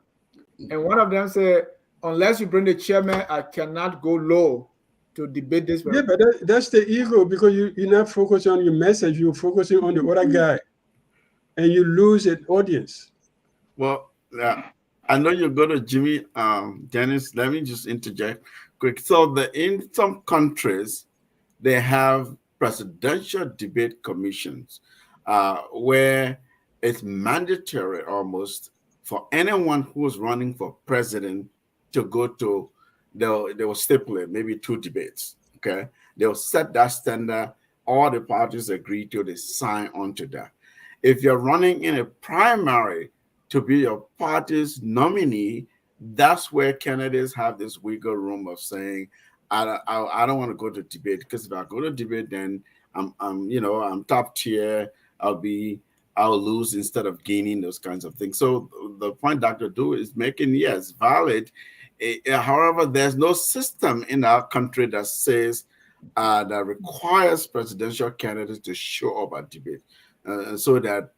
And one of them said, unless you bring the chairman, I cannot go low to debate this. Yeah, but that's the ego, because you're not focusing on your message. You're focusing on the other guy. And you lose an audience. Well, I know you're going to Jimmy, Dennis. Let me just interject quick. So in some countries, they have presidential debate commissions where it's mandatory almost for anyone who is running for president to go to. They will stipulate maybe 2 debates. Okay, they'll set that standard. All the parties agree to. They sign on to that. If you're running in a primary to be your party's nominee, that's where candidates have this wiggle room of saying, I don't want to go to debate, because if I go to debate, then I'm top tier. I'll lose instead of gaining, those kinds of things. So the point Dr. Du is making, yes, valid. However, there's no system in our country that says that requires presidential candidates to show up at debate. So that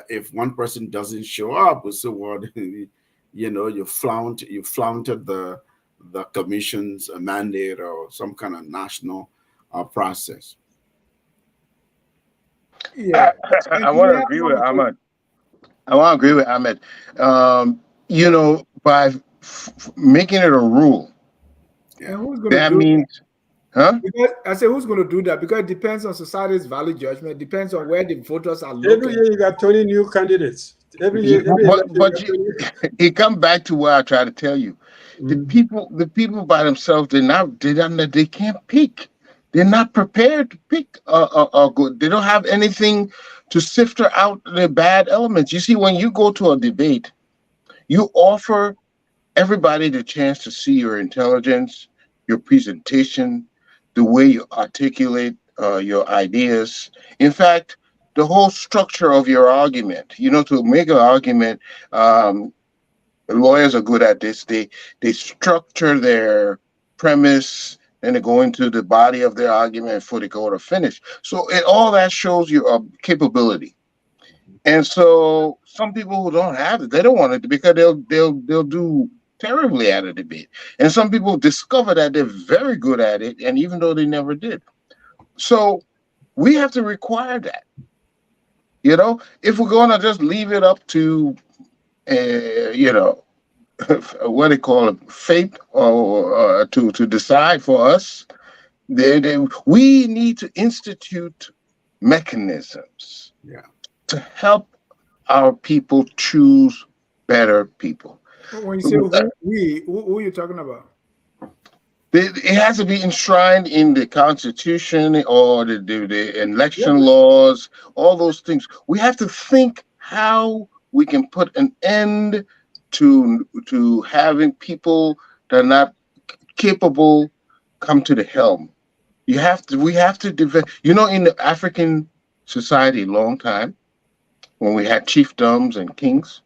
if one person doesn't show up, we say, well, you flaunted the commission's mandate or some kind of national process. Yeah, I want to agree with Ahmed. By making it a rule, and who's going that to do means. Huh? Because I say, who's going to do that? Because it depends on society's value judgment. It depends on where the voters are looking. Every year you got 20 new candidates. Every year. It comes back to what I try to tell you. The people by themselves, they can't pick. They're not prepared to pick a good. They don't have anything to sift out the bad elements. You see, when you go to a debate, you offer everybody the chance to see your intelligence, your presentation, the way you articulate your ideas. In fact, the whole structure of your argument. You know, to make an argument, lawyers are good at this. They structure their premise and they go into the body of their argument before they go to finish. So all that shows your capability. And so some people who don't have it, they don't want it because they'll do terribly at a debate. And some people discover that they're very good at it, and even though they never did. So we have to require that. You know, if we're going to just leave it up to, you know, what they call it, fate, or to decide for us, we need to institute mechanisms to help our people choose better people. When you say who are you talking about? It has to be enshrined in the Constitution or the election laws, all those things. We have to think how we can put an end to having people that are not capable come to the helm. We have to develop. You know, in the African society, long time when we had chiefdoms and kings,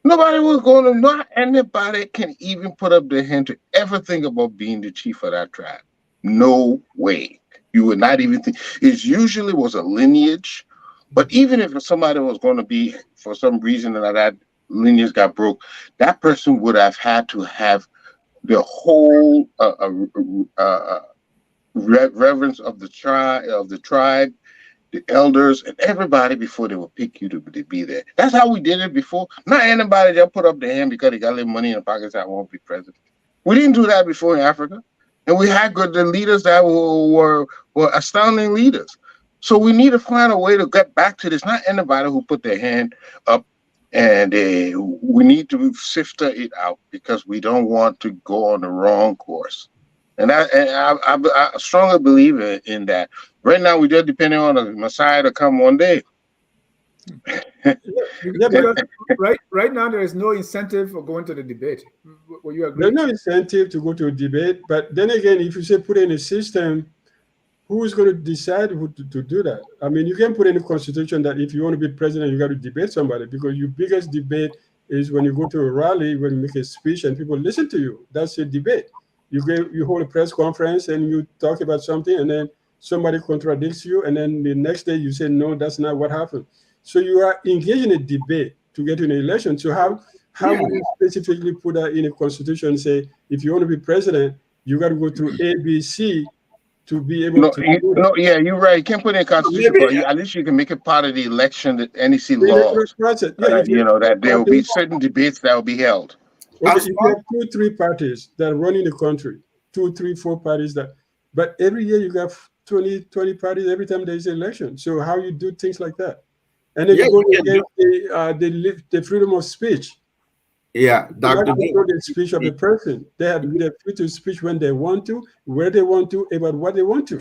nobody was going to. Not anybody can even put up their hand to ever think about being the chief of that tribe. No way. You would not even think. It usually was a lineage, but even if somebody was going to be, for some reason that lineage got broke, that person would have had to have the whole reverence of the tribe, the elders, and everybody before they would pick you to be there. That's how we did it before. Not anybody just put up their hand because they got a little money in the pockets that won't be president. We didn't do that before in Africa, and we had the leaders that were astounding leaders. So we need to find a way to get back to this. Not anybody who put their hand up, and we need to sift it out because we don't want to go on the wrong course. And I strongly believe in that. Right now, we're just depending on the Messiah to come one day. Right now, there is no incentive for going to the debate. Will you agree? There's no incentive to go to a debate. But then again, if you say put in a system, who is going to decide who to do that? I mean, you can put in the constitution that if you want to be president, you got to debate somebody, because your biggest debate is when you go to a rally, when you make a speech and people listen to you. That's a debate. You hold a press conference and you talk about something, and then somebody contradicts you, and then the next day you say, no, that's not what happened. So you are engaged in a debate to get to an election. So how would you specifically put that in a constitution and say, if you want to be president, you got to go through A, B, C to be able to do that? Yeah, you're right. You can't put it in a constitution, but at least you can make it part of the election, the NEC laws. You know, that there will be certain debates that will be held. Okay, if you have 2, 3 parties that are running the country, 2, 3, 4 parties but every year you got 20 parties every time there's an election. So how you do things like that? And then you go against the freedom of speech. Yeah, Dr. The speech of a person. They have the freedom to speech when they want to, where they want to, about what they want to.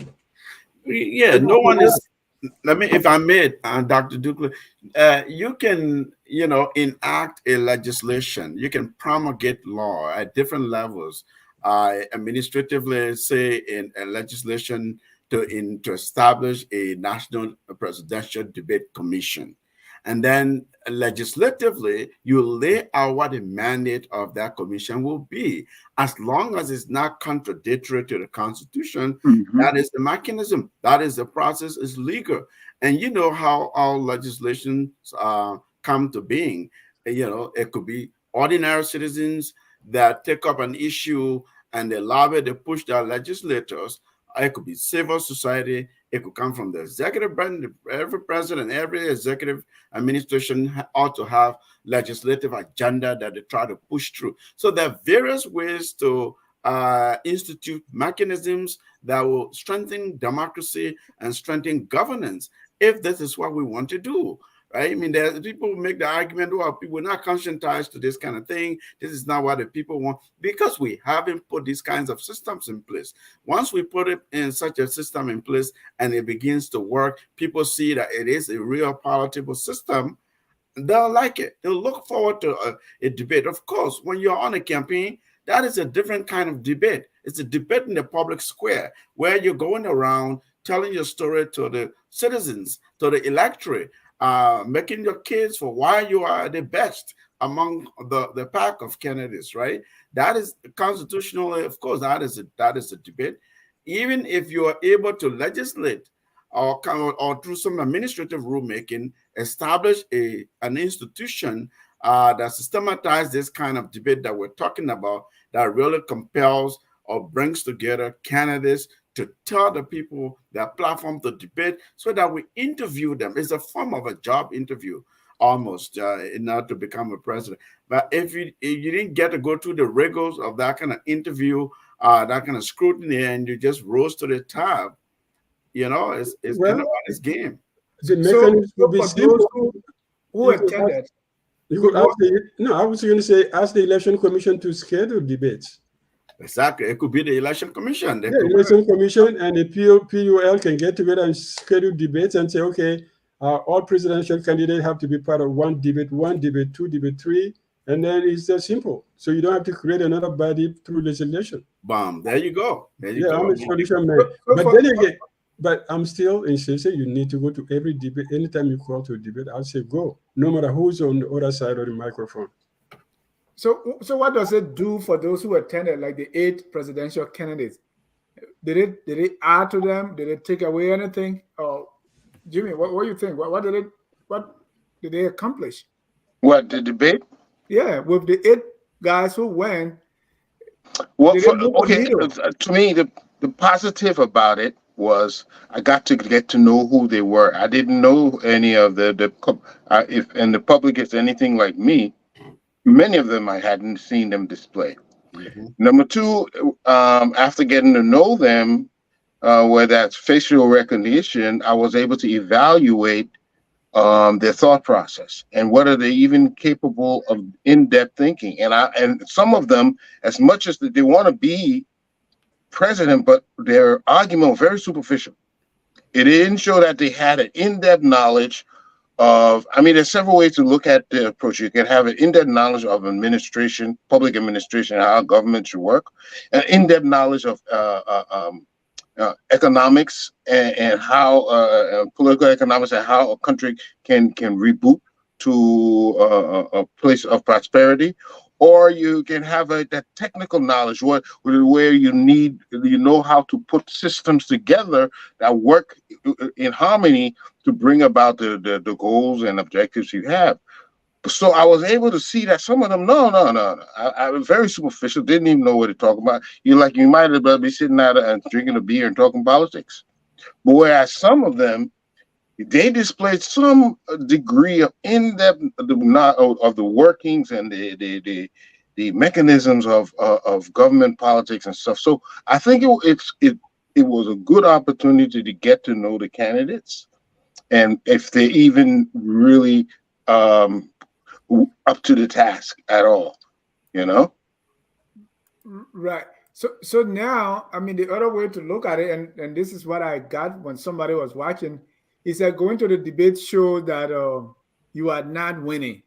Yeah, no one is. Let me, if I may, Dr. Dukley, you can, enact a legislation. You can promulgate law at different levels. Administratively, say in a legislation to establish a national presidential debate commission. And then legislatively, you lay out what the mandate of that commission will be. As long as it's not contradictory to the Constitution, that is the mechanism, that is the process, is legal. And you know how our legislations come to being. It could be ordinary citizens that take up an issue and they lobby, they push their legislators. It could be civil society. It could come from the executive branch. Every president, every executive administration ought to have legislative agenda that they try to push through. So there are various ways to institute mechanisms that will strengthen democracy and strengthen governance, if this is what we want to do. right? I mean, there's people who make the argument, well, people are not conscientized to this kind of thing. This is not what the people want, because we haven't put these kinds of systems in place. Once we put it in such a system in place and it begins to work, people see that it is a real palatable system, they'll like it. They'll look forward to a debate. Of course, when you're on a campaign, that is a different kind of debate. It's a debate in the public square where you're going around telling your story to the citizens, to the electorate, making your case for why you are the best among the pack of candidates, right? That is constitutionally, of course, that is a debate. Even if you are able to legislate or through some administrative rulemaking, establish an institution that systematizes this kind of debate that we're talking about, that really compels or brings together candidates to tell the people their platform to debate, so that we interview them. It's a form of a job interview, almost, in order to become a president. But if you didn't get to go through the rigors of that kind of interview, that kind of scrutiny, and you just rose to the top, you know, it's kind of this game. The mechanism would be simple. Who attended? You could ask I was going to say, ask the election commission to schedule debates. Exactly. It could be the election commission. The election commission and the PUL can get together and schedule debates and say, okay, all presidential candidates have to be part of one debate, two debate, three, and then it's just simple. So you don't have to create another body through legislation. Bam. There you go. There you go. I'm a solution man. But then again, but I'm still insisting you need to go to every debate. Anytime you call to a debate, I'll say go, no matter who's on the other side of the microphone. So what does it do for those who attended, like the 8 presidential candidates? Did it add to them? Did it take away anything? Or Jimmy, what do you think? What did they accomplish? What, the debate? Yeah, with the 8 guys who went. Well, to me, the positive about it was I got to get to know who they were. I didn't know any of if the public is anything like me, many of them I hadn't seen them display. Mm-hmm. Number 2, after getting to know them, where that's facial recognition, I was able to evaluate their thought process and what are they even capable of in-depth thinking. And some of them, as much as they want to be president, but their argument was very superficial. It didn't show that they had an in-depth knowledge of, there's several ways to look at the approach. You can have an in-depth knowledge of administration, public administration, how government should work, an in-depth knowledge of economics and how political economics and how a country can reboot to a place of prosperity. Or you can have that technical knowledge where you know how to put systems together that work in harmony to bring about the goals and objectives you have. So I was able to see that some of them, no. I was very superficial, didn't even know what they're talking about. You might as well be sitting out and drinking a beer and talking politics. But whereas some of them, they displayed some degree of in-depth of the workings and the mechanisms of government politics and stuff. So I think it was a good opportunity to get to know the candidates, and if they even really up to the task at all, Right. So now, the other way to look at it, and this is what I got when somebody was watching, is that going to the debate show that you are not winning.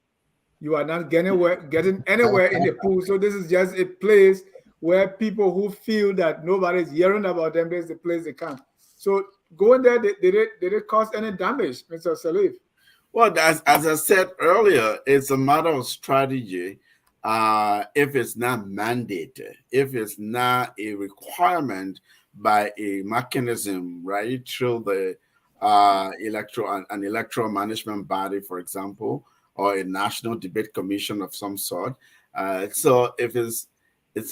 You are not getting anywhere in the pool. So this is just a place where people who feel that nobody's hearing about them, there's the place they come. So going there, did it cause any damage, Mr. Salif? Well, as I said earlier, it's a matter of strategy. If it's not mandated, if it's not a requirement by a mechanism, right, through the electoral management body, for example, or a national debate commission of some sort. So if it's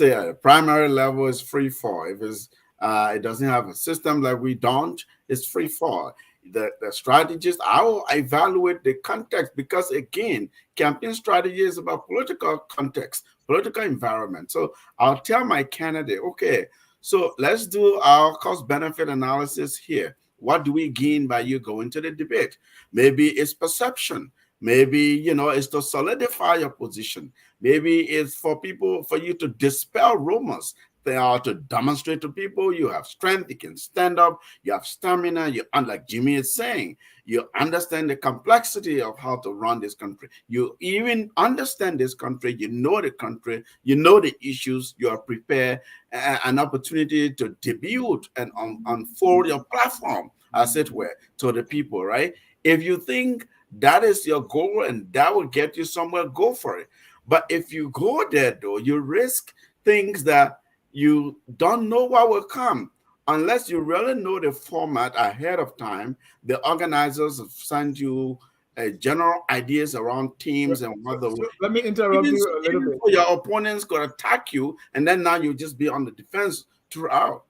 a primary level, is free fall. If it doesn't have a system like we don't, it's free fall. The strategist, I will evaluate the context, because again, campaign strategy is about political context, political environment. So I'll tell my candidate, okay, so let's do our cost benefit analysis here. What do we gain by you going to the debate? Maybe it's perception. Maybe, it's to solidify your position. Maybe it's for you to dispel rumors. They are to demonstrate to people you have strength, you can stand up, you have stamina, like Jimmy is saying, you understand the complexity of how to run this country. You even understand this country, you know the country, you know the issues, you are prepared, an opportunity to debut and unfold your platform, as it were, to the people, right? If you think that is your goal and that will get you somewhere, go for it. But if you go there, though, you risk things that you don't know what will come unless you really know the format ahead of time. The organizers have sent you general ideas around teams and what the. So let me interrupt you a little bit. Your opponents could attack you, and then now you just be on the defense throughout.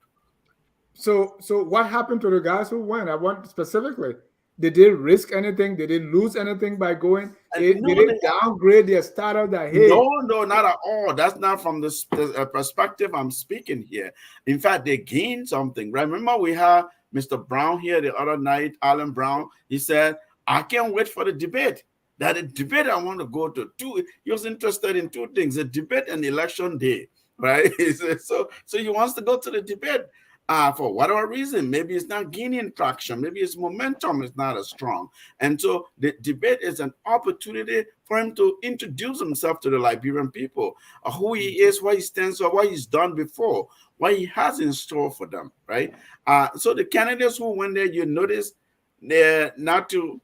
So what happened to the guys who went? I want specifically. Did they risk anything? Did they lose anything by going? Did they downgrade their startup? No, not at all. That's not from the perspective I'm speaking here. In fact, they gained something. Remember, we had Mr. Brown here the other night, Alan Brown. He said, I can't wait for the debate. That the debate I want to go to. He was interested in two things, the debate and election day, right? So he wants to go to the debate. For whatever reason, maybe it's not gaining traction, maybe its momentum is not as strong. And so the debate is an opportunity for him to introduce himself to the Liberian people, who he is, what he stands for, what he's done before, what he has in store for them, right? So the candidates who went there, you notice they're not to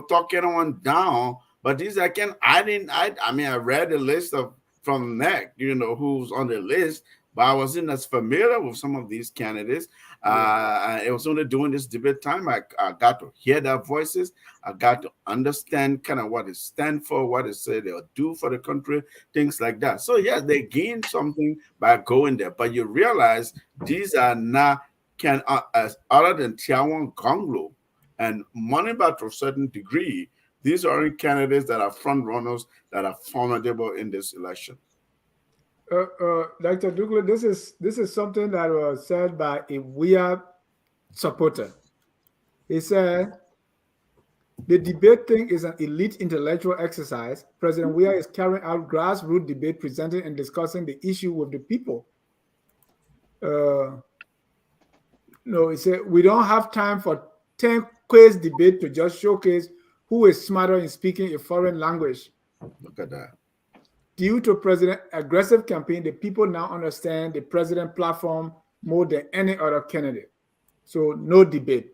talk anyone down, but these I read the list from NEC, who's on the list. But I wasn't as familiar with some of these candidates. It was only during this debate time I got to hear their voices. I got to understand kind of what it stands for, what it say they'll do for the country, things like that. So yes, they gained something by going there. But you realize these are not as other than Tiawan Gonglo and Moneyba to a certain degree. These are candidates that are front runners that are formidable in this election. Dr. Douglas, this is something that was said by a RIA supporter. He said, the debate thing is an elite intellectual exercise. President RIA is carrying out grassroots debate, presenting and discussing the issue with the people. He said, we don't have time for 10 quiz debate to just showcase who is smarter in speaking a foreign language. Look at that. Due to President's aggressive campaign, the people now understand the president platform more than any other candidate. So no debate.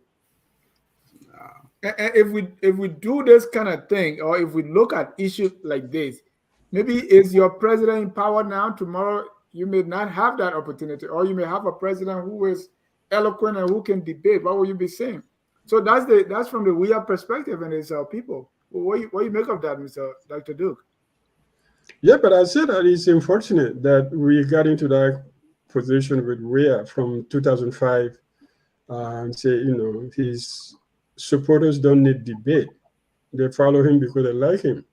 And if we do this kind of thing, or if we look at issues like this, maybe is your president in power now? Tomorrow you may not have that opportunity, or you may have a president who is eloquent and who can debate. What will you be saying? So that's from the RIA perspective, and it's our people. What you make of that, Mr. Dr. Duke? Yeah, but I said that it's unfortunate that we got into that position with RIA from 2005 and say, his supporters don't need debate. They follow him because they like him.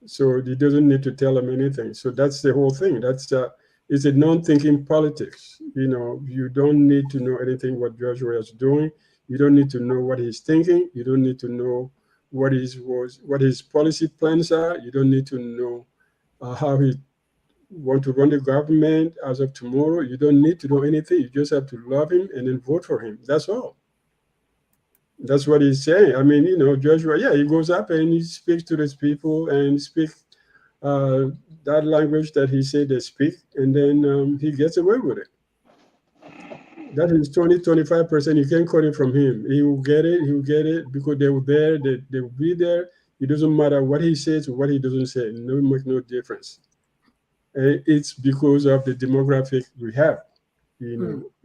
So he doesn't need to tell them anything. So that's the whole thing. It's a non-thinking politics. You don't need to know anything what George Weah is doing. You don't need to know what he's thinking. You don't need to know what his policy plans are. You don't need to know how he want to run the government as of tomorrow. You don't need to know anything. You just have to love him and then vote for him. That's all. That's what he's saying. I mean, George Weah, he goes up and he speaks to these people and speaks that language that he said they speak, and then he gets away with it. That is 20-25%. You can't cut it from him. He will get it because they were there. They will be there. It doesn't matter what he says or what he doesn't say. It makes no difference. And it's because of the demographic we have. We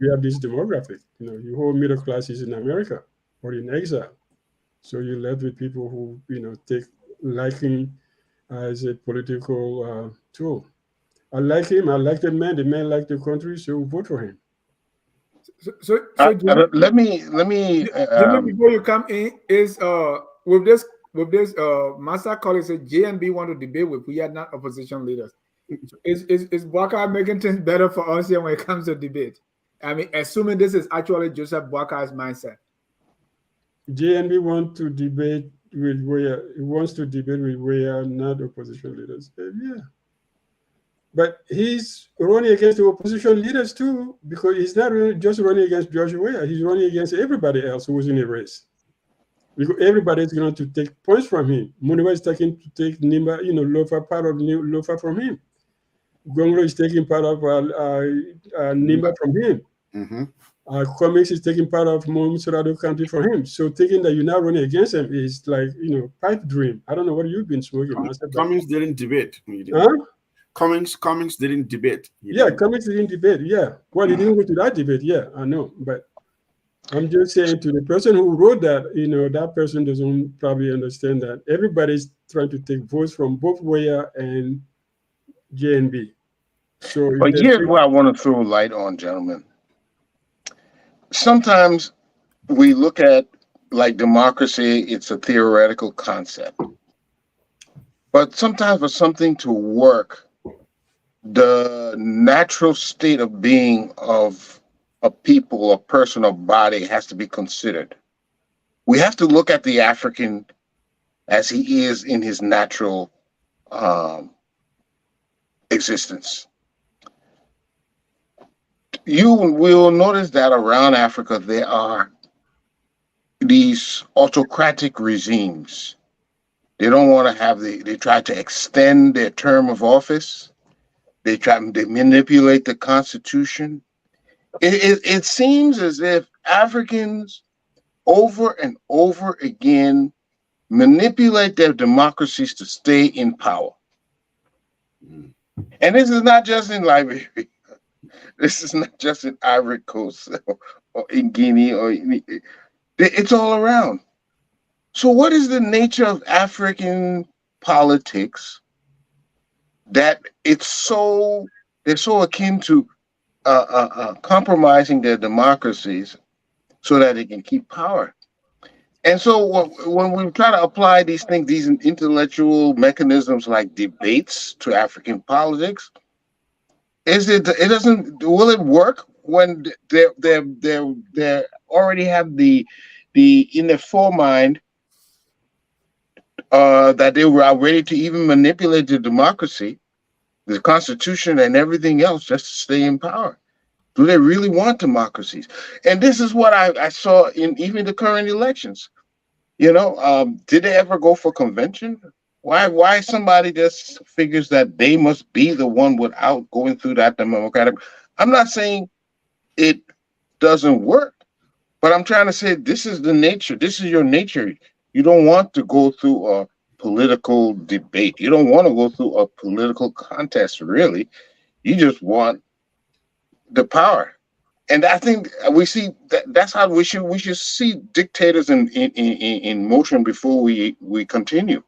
have this demographic. The whole middle class is in America or in exile. So you're left with people who, take liking as a political tool. I like him. I like the man. The man likes the country, so vote for him. So Jimmy, let me. Jimmy, before you come in, is with this Master College said JNB want to debate with we are not opposition leaders. Is Baka making things better for us here when it comes to debate? I mean, assuming this is actually Joseph Boakar's mindset. JNB wants to debate with where he wants to debate with where not opposition leaders. Yeah. But he's running against the opposition leaders too, because he's not just running against George Weah. He's running against everybody else who was in a race. Because everybody is going to take points from him. Muniwa is taking to take Nimba, Lofa, part of Lofa from him. Gonglo is taking part of Nimba from him. Mm-hmm. Comics is taking part of Momsurado County from him. So thinking that you're not running against him is like, pipe dream. I don't know what you've been smoking, Master. Cummings didn't debate. Huh? Cummings didn't debate. Cummings didn't debate. Yeah. Well, he didn't go to that debate. Yeah, I know. But I'm just saying to the person who wrote that, that person doesn't probably understand that everybody's trying to take votes from both Weah and JNB. So, but here's what I want to throw light on, gentlemen. Sometimes we look at like democracy, it's a theoretical concept. But sometimes for something to work, the natural state of being of a people, a person, or body has to be considered. We have to look at the African as he is in his natural existence. You will notice that around Africa, there are these autocratic regimes. They don't want to have they try to extend their term of office. They manipulate the constitution. It seems as if Africans over and over again manipulate their democracies to stay in power. And this is not just in Liberia. This is not just in Ivory Coast or in Guinea it's all around. So what is the nature of African politics that they're so akin to compromising their democracies so that they can keep power? And so when we try to apply these things, these intellectual mechanisms like debates to African politics, will it work when they already have the in their foremind that they were ready to even manipulate the democracy, the constitution, and everything else just to stay in power? Do they really want democracies? And this is what I saw in even the current elections. Did they ever go for convention? Why somebody just figures that they must be the one without going through that democratic? I'm not saying it doesn't work, but I'm trying to say this is the nature. This is your nature. You don't want to go through a political debate. You don't want to go through a political contest, really. You just want the power. And I think we see that's how we should see dictators in motion before we continue.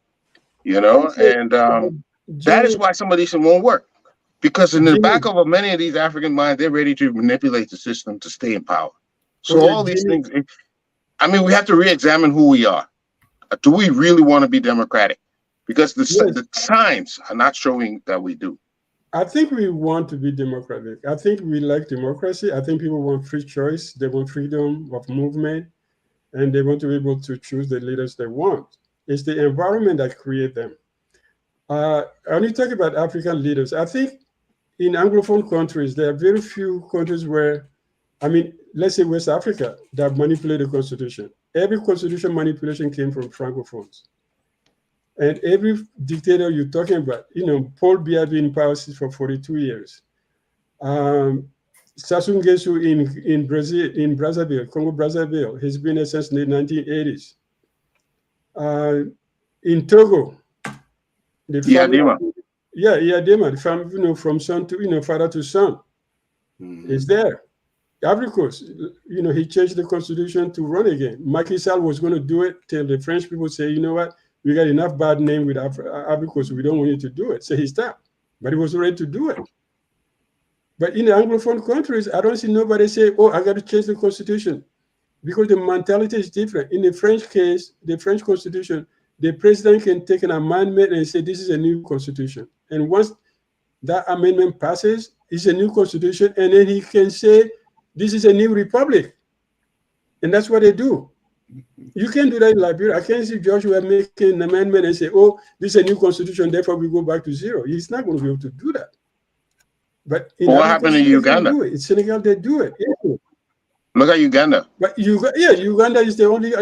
And that is why some of these won't work, because in the back of many of these African minds, they're ready to manipulate the system to stay in power. So all these things, we have to re-examine who we are. Do we really want to be democratic? Because the signs are not showing that we do. I think we want to be democratic. I think we like democracy. I think people want free choice. They want freedom of movement, and they want to be able to choose the leaders they want. It's the environment that creates them. When you talk about African leaders, I think in Anglophone countries, there are very few countries where, let's say West Africa, that manipulate the constitution. Every constitution manipulation came from Francophones. And every dictator you're talking about, Paul Biya been in power for 42 years. Sassou Nguesso in Brazzaville, Congo Brazzaville, he's been there since the 1980s. In Togo, the family, from son to father to son, is there. Ivory Coast, he changed the constitution to run again. Macky Sall was going to do it till the French people say, you know what, we got enough bad name with Ivory Coast, we don't want you to do it. So he stopped, but he was ready to do it. But in the Anglophone countries, I don't see nobody say, oh, I got to change the constitution, because the mentality is different. In the French case, the French constitution, the president can take an amendment and say, this is a new constitution. And once that amendment passes, it's a new constitution, and then he can say, this is a new republic. And that's what they do. You can't do that in Liberia. I can't see Joshua making an amendment and say, oh, this is a new constitution, therefore we go back to zero. He's not going to be able to do that. But in what happened in Uganda? Do it. In Senegal, they do it. Look at Uganda. But Uganda is the only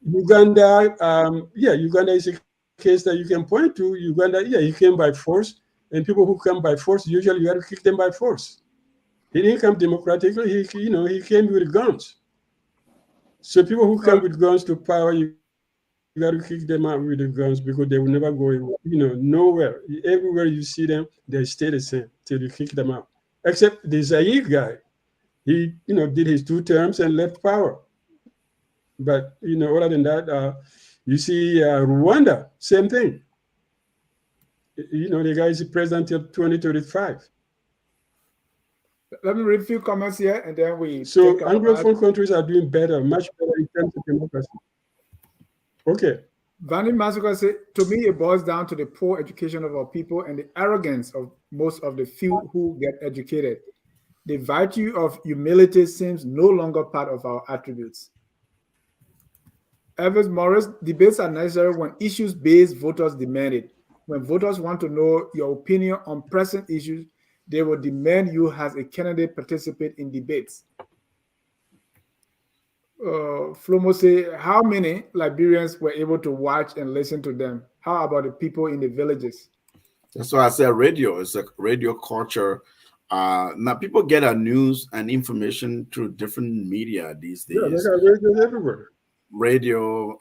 Uganda is a case that you can point to. Uganda, he came by force, and people who come by force, usually you have to kick them by force. He didn't come democratically. He came with guns. So people who come with guns to power, you got to kick them out with the guns because they will never go, nowhere. Everywhere you see them, they stay the same till you kick them out. Except the Zaire guy, he, did his 2 terms and left power. But, other than that, you see Rwanda, same thing. The guy is the president till 2035. Let me read a few comments here, and then we. So Anglophone countries are doing better, much better in terms of democracy. Okay. Vanny Masuka said, to me, it boils down to the poor education of our people and the arrogance of most of the few who get educated. The virtue of humility seems no longer part of our attributes. Evans Morris, debates are necessary when issues-based voters demand it. When voters want to know your opinion on pressing issues, they will demand you as a candidate participate in debates. Flomo say, how many Liberians were able to watch and listen to them? How about the people in the villages? That's why I said radio. It's a radio culture. Now people get our news and information through different media these days. Yeah, they got radio everywhere. Radio,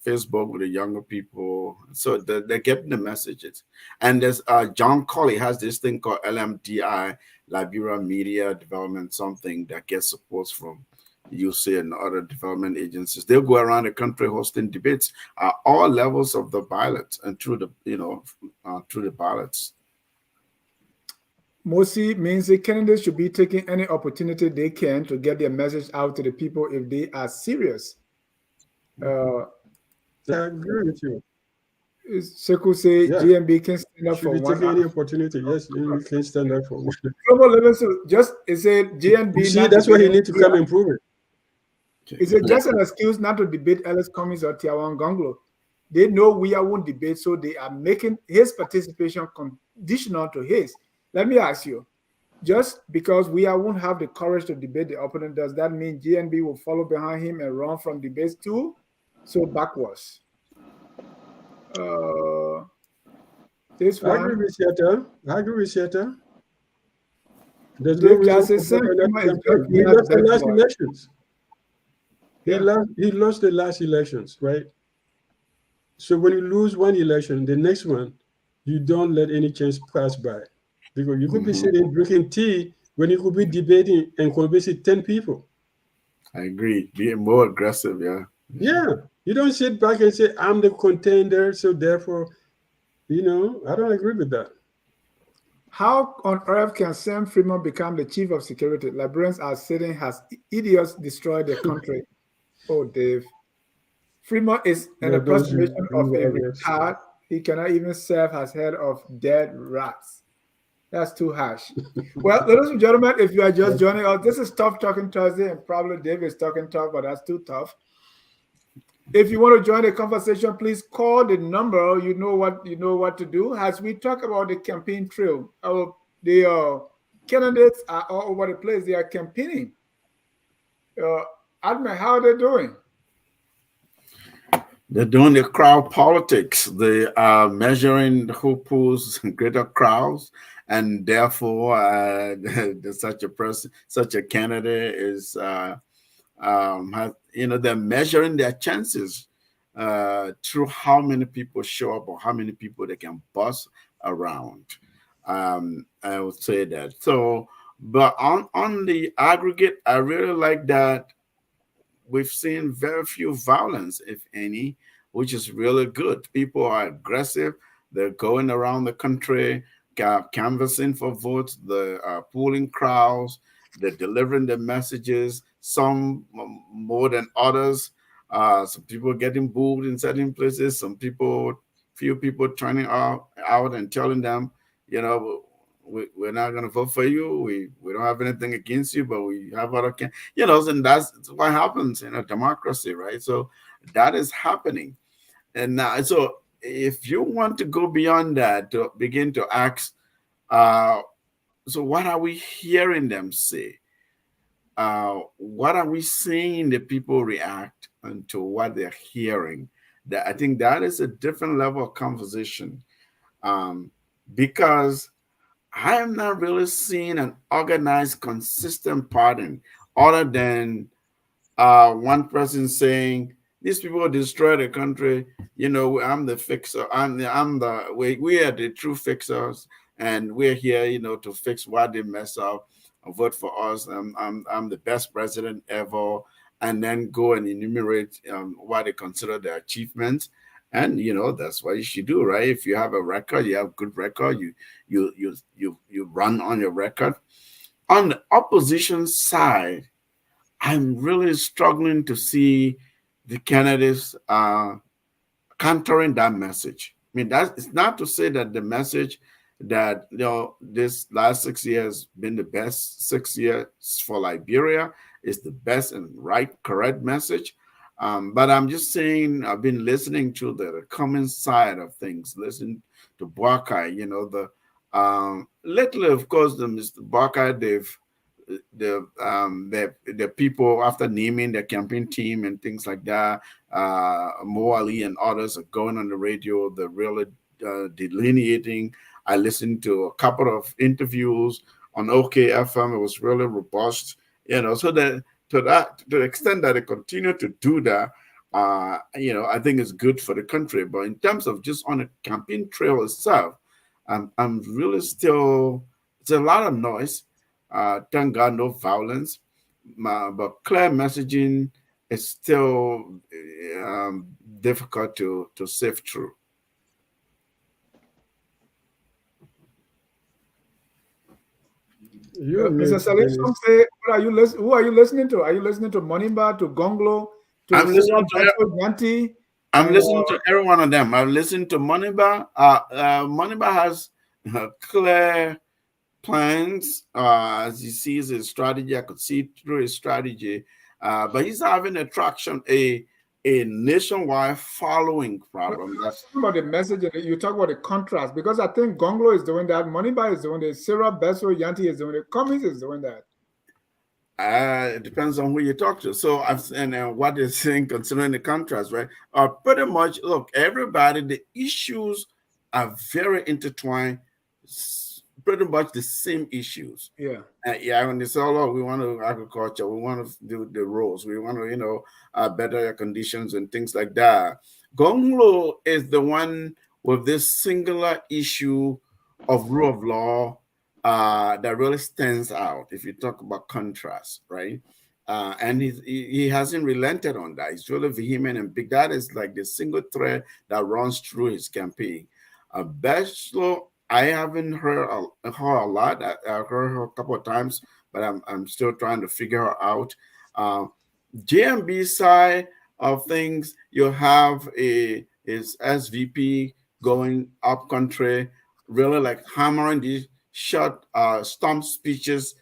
Facebook with the younger people, so they're getting the messages. And there's John Colley has this thing called LMDI, Liberia Media Development, something that gets support from UC and other development agencies. They'll go around the country hosting debates at all levels of the ballots and through the through the ballots. Mosi means the candidates should be taking any opportunity they can to get their message out to the people if they are serious. I agree with you. Sekou say GMB can stand up for one. Taking any opportunity, yes, we can stand up for one. Just it said GMB. See, that's why he needs to come improve it. Is it just an excuse not to debate Ellis Cummings or Tiawan Gonglo? They know we won't debate, so they are making his participation conditional to his. Let me ask you, just because we won't have the courage to debate the opponent, does that mean GNB will follow behind him and run from debates too? So backwards. This one. I agree with Yetta. There's no reason he lost the last elections. He lost the last elections, right? So when you lose one election, the next one, you don't let any chance pass by. Because you could be sitting drinking tea when you could be debating and convincing 10 people. I agree. Being more aggressive, yeah. Yeah. You don't sit back and say, I'm the contender, so therefore, I don't agree with that. How on earth can Sam Freeman become the chief of security? Liberians are sitting as idiots destroy their country. Oh, Dave. Freeman is an approximation of a retard. He cannot even serve as head of dead rats. That's too harsh. Well, ladies and gentlemen, if you are just joining us, this is Tough Talking Thursday, and probably Dave is talking tough, but that's too tough. If you want to join the conversation, please call the number. You know what to do. As we talk about the campaign trail, the candidates are all over the place. They are campaigning. Admin, how are they doing? They're doing the crowd politics. They are measuring who pulls greater crowds, and therefore, such a person, such a candidate is, they're measuring their chances through how many people show up or how many people they can bus around. I would say that. So, but on the aggregate, I really like that. We've seen very few violence, if any, which is really good. People are aggressive. They're going around the country, canvassing for votes. They're pooling crowds. They're delivering their messages, some more than others. Some people getting booed in certain places. Few people turning out and telling them, we're not going to vote for you. We don't have anything against you, but we have other and that's what happens in a democracy, right? So that is happening. And now, so if you want to go beyond that, to begin to ask, so what are we hearing them say? What are we seeing the people react to what they're hearing? That I think that is a different level of conversation, because I am not really seeing an organized, consistent pattern other than one person saying these people destroy the country. I'm the fixer. We are the true fixers, and we're here, to fix what they mess up. Vote for us. I'm the best president ever, and then go and enumerate what they consider their achievements. And that's what you should do, right? If you have a record, you have good record. You run on your record. On the opposition side, I'm really struggling to see the candidates countering that message. I mean, it's not to say that the message that this last 6 years been the best 6 years for Liberia is the best and correct message. But I'm just saying, I've been listening to the common side of things, listening to Buakai, lately, of course, the Mr. Buakai, the people, after naming their campaign team and things like that, Mo Ali and others are going on the radio. They're really delineating. I listened to a couple of interviews on OKFM. It was really robust, so that to the extent that they continue to do that, I think it's good for the country. But in terms of just on the campaign trail itself, I'm really still, it's a lot of noise. Thank God, no violence, but clear messaging is still difficult to sift through. Mr. Salim, some say, who are you listening to? Are you listening to Monimba, to Gonglo, to I'm listening to Yanti? I'm listening to every one of them. I've listened to Monimba. Monimba has clear plans. As he sees his strategy, I could see through his strategy. But he's having a nationwide following problem. That's about the message. You talk about the contrast, because I think Gonglo is doing that, Monimba is doing it, Sarah Besso Yanti is doing it, Cummings is doing that. It depends on who you talk to. So what they're saying concerning the contrast, right? Pretty much, look, everybody, the issues are very intertwined. Pretty much the same issues. Yeah. When they say, "Oh, we want to agriculture, we want to do the roads, we want to, better air conditions and things like that." Gonglo is the one with this singular issue of rule of law that really stands out. If you talk about contrast, right? And he hasn't relented on that. He's really vehement and big. That is like the single thread that runs through his campaign. Bachelor, I haven't heard her a lot. I've heard her a couple of times, but I'm still trying to figure her out. JMB side of things, you have his SVP going up country, really like hammering these short stump speeches,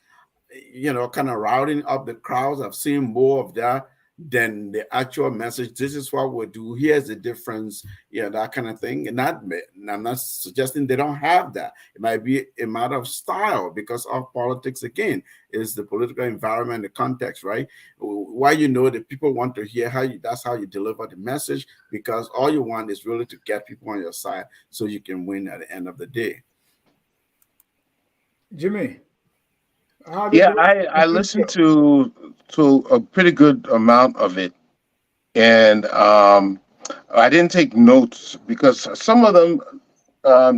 kind of routing up the crowds. I've seen more of that than the actual message. This is what we'll do. Here's the difference, that kind of thing. And I'm not suggesting they don't have that. It might be a matter of style, because our politics, again, is the political environment, the context, right? Why that people want to hear that's how you deliver the message, because all you want is really to get people on your side so you can win at the end of the day. Jimmy. Yeah, I listened to a pretty good amount of it, and I didn't take notes because some of them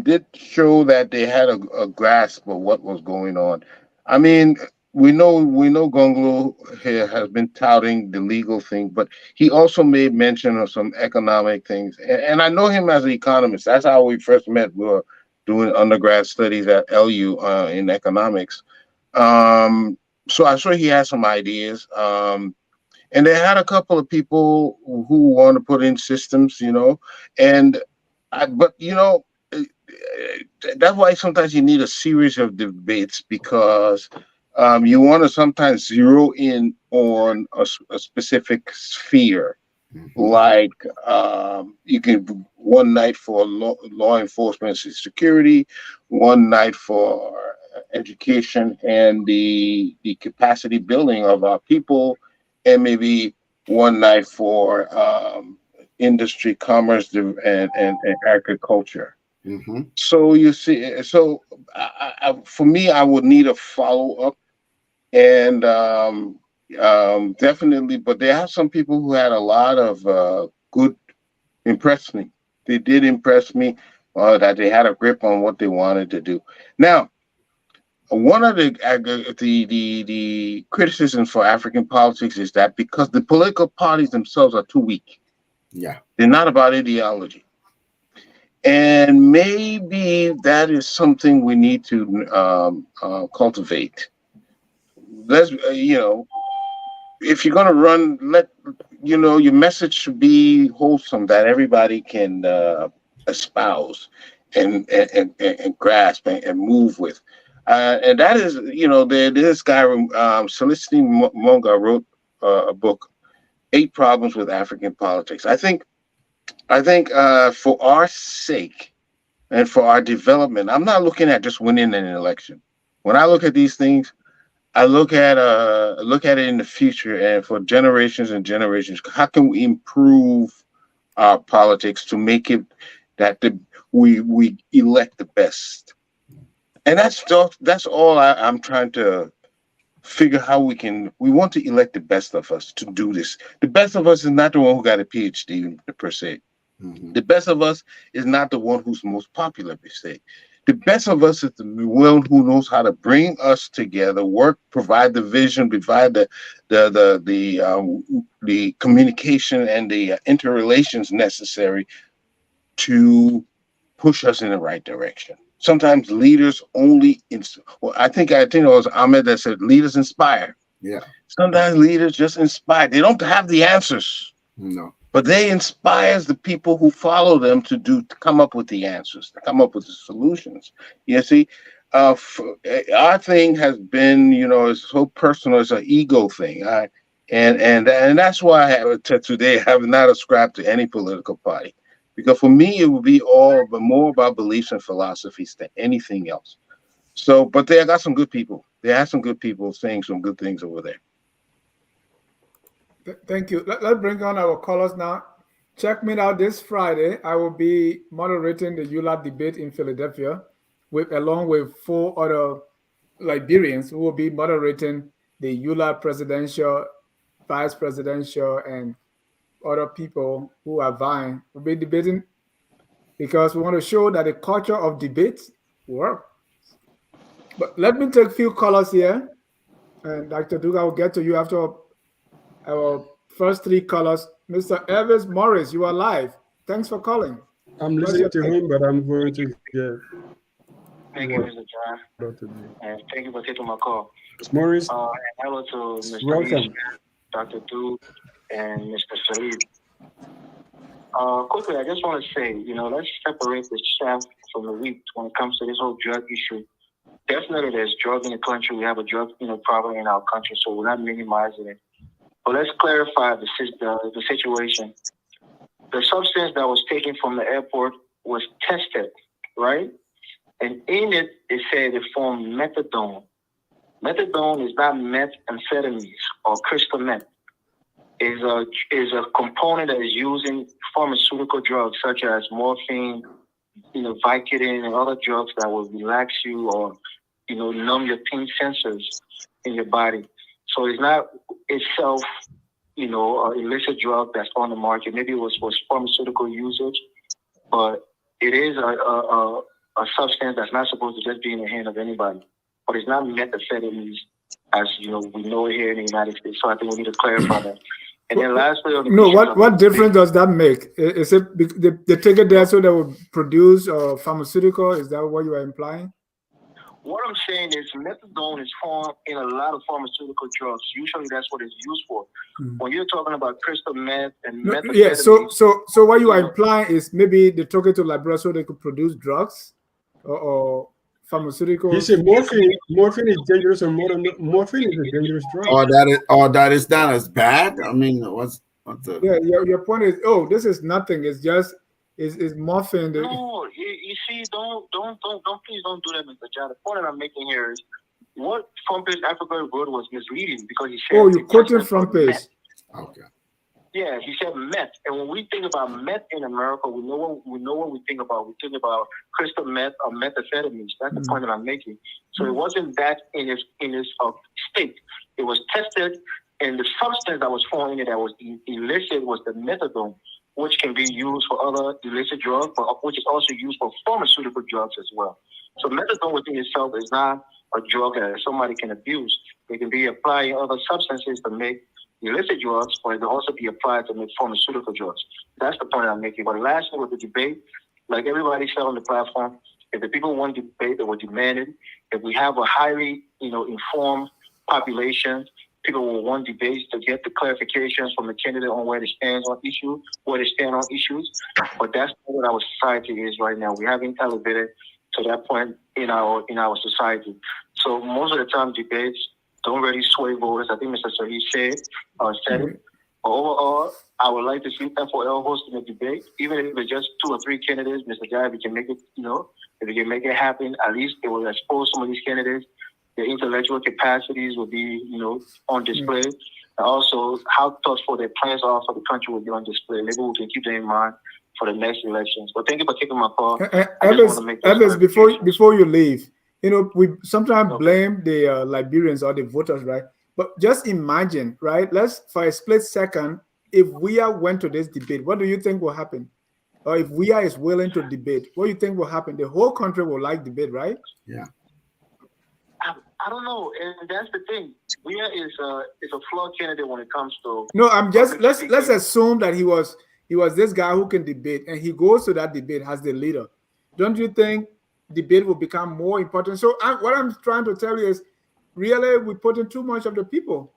did show that they had a grasp of what was going on. I mean, we know Gonglo here has been touting the legal thing, but he also made mention of some economic things, and I know him as an economist. That's how we first met. We were doing undergrad studies at LU in economics. So I'm sure he has some ideas. And they had a couple of people who want to put in systems, but that's why sometimes you need a series of debates, because you want to sometimes zero in on a specific sphere. Like you can one night for law enforcement and security, one night for education and the capacity building of our people, and maybe one night for industry, commerce, and agriculture. So you see, so for me, I would need a follow up, and definitely. But there are some people who had a lot of good impressed me. They did impress me, that they had a grip on what they wanted to do. Now, one of the criticisms for African politics is that because the political parties themselves are too weak. Yeah, they're not about ideology. And maybe that is something we need to cultivate. Let's, if you're going to run, your message should be wholesome, that everybody can espouse and grasp and move with. And that is, this guy, Celestine Monga, wrote a book, 8 Problems with African Politics. I think for our sake and for our development, I'm not looking at just winning an election. When I look at these things, I look at it in the future, and for generations and generations, how can we improve our politics to make it that we elect the best? And that's all I'm trying to figure how we want to elect the best of us to do this. The best of us is not the one who got a PhD per se. The best of us is not the one who's most popular per se. The best of us is the one who knows how to bring us together, provide the vision, provide the communication and the interrelations necessary to push us in the right direction. Sometimes leaders only, I think it was Ahmed that said leaders inspire. Yeah. Sometimes leaders just inspire. They don't have the answers. No. But they inspires the people who follow them to come up with the answers, to come up with the solutions. You see, our thing has been, it's so personal. It's an ego thing. And that's why today I have not ascribed to any political party. Because for me, it would be more about beliefs and philosophies than anything else. So, but they got some good people. They have some good people saying some good things over there. Thank you. Let's bring on our callers now. Check me out this Friday. I will be moderating the EULA debate in Philadelphia, along with 4 other Liberians who will be moderating the EULA presidential, vice presidential, and other people who are vying. We'll be debating because we want to show that the culture of debate works. But let me take a few callers here. And Dr. Duke, I will get to you after our first 3 callers. Mr. Elvis Morris, you are live. Thanks for calling. I'm listening to him, but I'm going to get. Thank you, Mr. John. And thank you for taking my call. Ms. Morris. And hello to Mr. Welcome. Dr. Duke, and Mr. Salib. Quickly, I just want to say, let's separate the chaff from the wheat when it comes to this whole drug issue. Definitely, there's drug in the country. We have a drug, problem in our country, so we're not minimizing it. But let's clarify the situation. The substance that was taken from the airport was tested, right? And in it, it said it formed methadone. Methadone is not methamphetamines or crystal meth. Is a component that is used in pharmaceutical drugs such as morphine, Vicodin, and other drugs that will relax you or, numb your pain sensors in your body. So it's not itself, an illicit drug that's on the market. Maybe it was for pharmaceutical usage, but it is a substance that's not supposed to just be in the hand of anybody. But it's not methamphetamines, as we know it here in the United States. So I think we need to clarify that. And then lastly, what difference does that make? Is it they take it there so they will produce pharmaceutical? Is that what you are implying? What I'm saying is methadone is formed in a lot of pharmaceutical drugs. Usually that's what it's used for. When you're talking about crystal meth and methamphetamine. Yeah, so what you are implying is maybe they took it to laboratory so they could produce drugs? or pharmaceuticals. He said morphine is dangerous, or morphine is a dangerous drug. That is done as bad. I mean, what's the? Yeah, your point is, oh, this is nothing. It's just is morphine. No, you see, don't please don't do that, Mr. John. The point that I'm making here is what Trump's African word was misleading because he said. Oh, you quoted Trump's. Okay. Yeah, he said meth, and when we think about meth in America, we know what we think about. We think about crystal meth or methamphetamines. That's the point that I'm making. So it wasn't that in its state. It was tested, and the substance that was found in it that was illicit was the methadone, which can be used for other illicit drugs, but which is also used for pharmaceutical drugs as well. So methadone within itself is not a drug that somebody can abuse. It can be applied in other substances to make illicit drugs, or it can also be applied to make pharmaceutical drugs. That's the point I'm making. But lastly, with the debate, like everybody said on the platform, if the people want debate, they will demand it. If we have a highly, informed population, people will want debates to get the clarifications from the candidate on where they stand on issues, But that's what our society is right now. We haven't elevated to that point in our society. So most of the time, debates don't really sway voters. I think Mr. Salih said it. But overall, I would like to see FOL hosting a debate, even if it's just 2 or 3 candidates. Mr. Jai, if we can make it, if we can make it happen, at least it will expose some of these candidates. Their intellectual capacities will be, on display. And also, how thoughtful their plans are for the country will be on display. Maybe we can keep that in mind for the next elections. But thank you for taking my call. Evans, before you leave, we sometimes blame the Liberians or the voters, right? But just imagine, right? Let's, for a split second, if WIA went to this debate, what do you think will happen? Or if WIA is willing to debate, what do you think will happen? The whole country will like debate, right? Yeah. I don't know, and that's the thing. WIA is a flawed candidate when it comes to. No, I'm just let's assume that he was this guy who can debate, and he goes to that debate as the leader. Don't you think debate will become more important? So what I'm trying to tell you is, really, we put in too much of the people.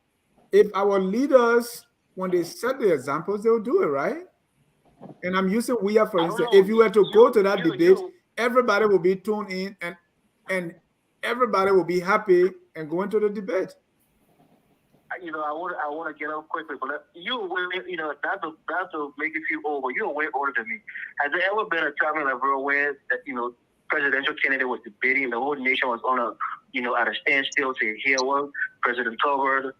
If our leaders, when they set the examples, they'll do it, right? And I'm using WIA for instance. If you were to go to that debate, everybody will be tuned in, and everybody will be happy and going to the debate. I want to get up quickly, but not to make you feel old, but you're way older than me. Has there ever been a time in Liberia where that presidential candidate was debating, the whole nation was on at a standstill to hear what President Tolbert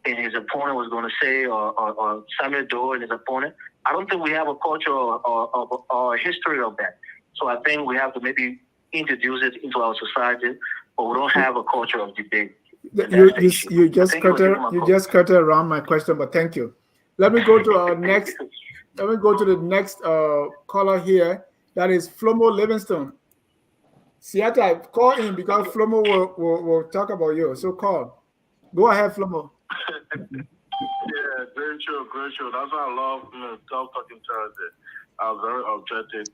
and his opponent was going to say, or Samuel Doe and his opponent? I don't think we have a culture or a history of that. So I think we have to maybe introduce it into our society, but we don't have a culture of debate. You just cut around my question, but thank you. Let me go to our next. Let me go to the next caller here. That is Flomo Livingstone. Siata, call in because Flomo will talk about you. So call. Go ahead, Flomo. Yeah, very true. That's why I love talking Thursday. Very objective.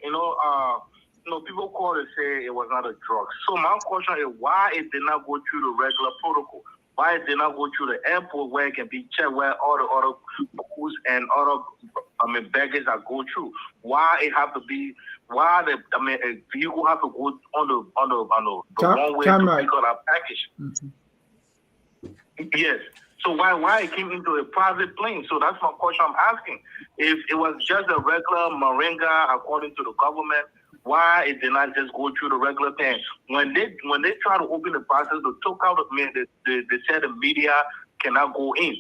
People call and say it was not a drug. So my question is why it did not go through the regular protocol? Why it did not go through the airport where it can be checked, where all the other goods and other baggage that go through? Why it have to be? Why a vehicle have to go on the wrong way to pick up that package? Mm-hmm. Yes. So why it came into a private plane? So that's my question I'm asking. If it was just a regular moringa according to the government, why it did not just go through the regular thing? When they try to open the boxes, they took out they said the media cannot go in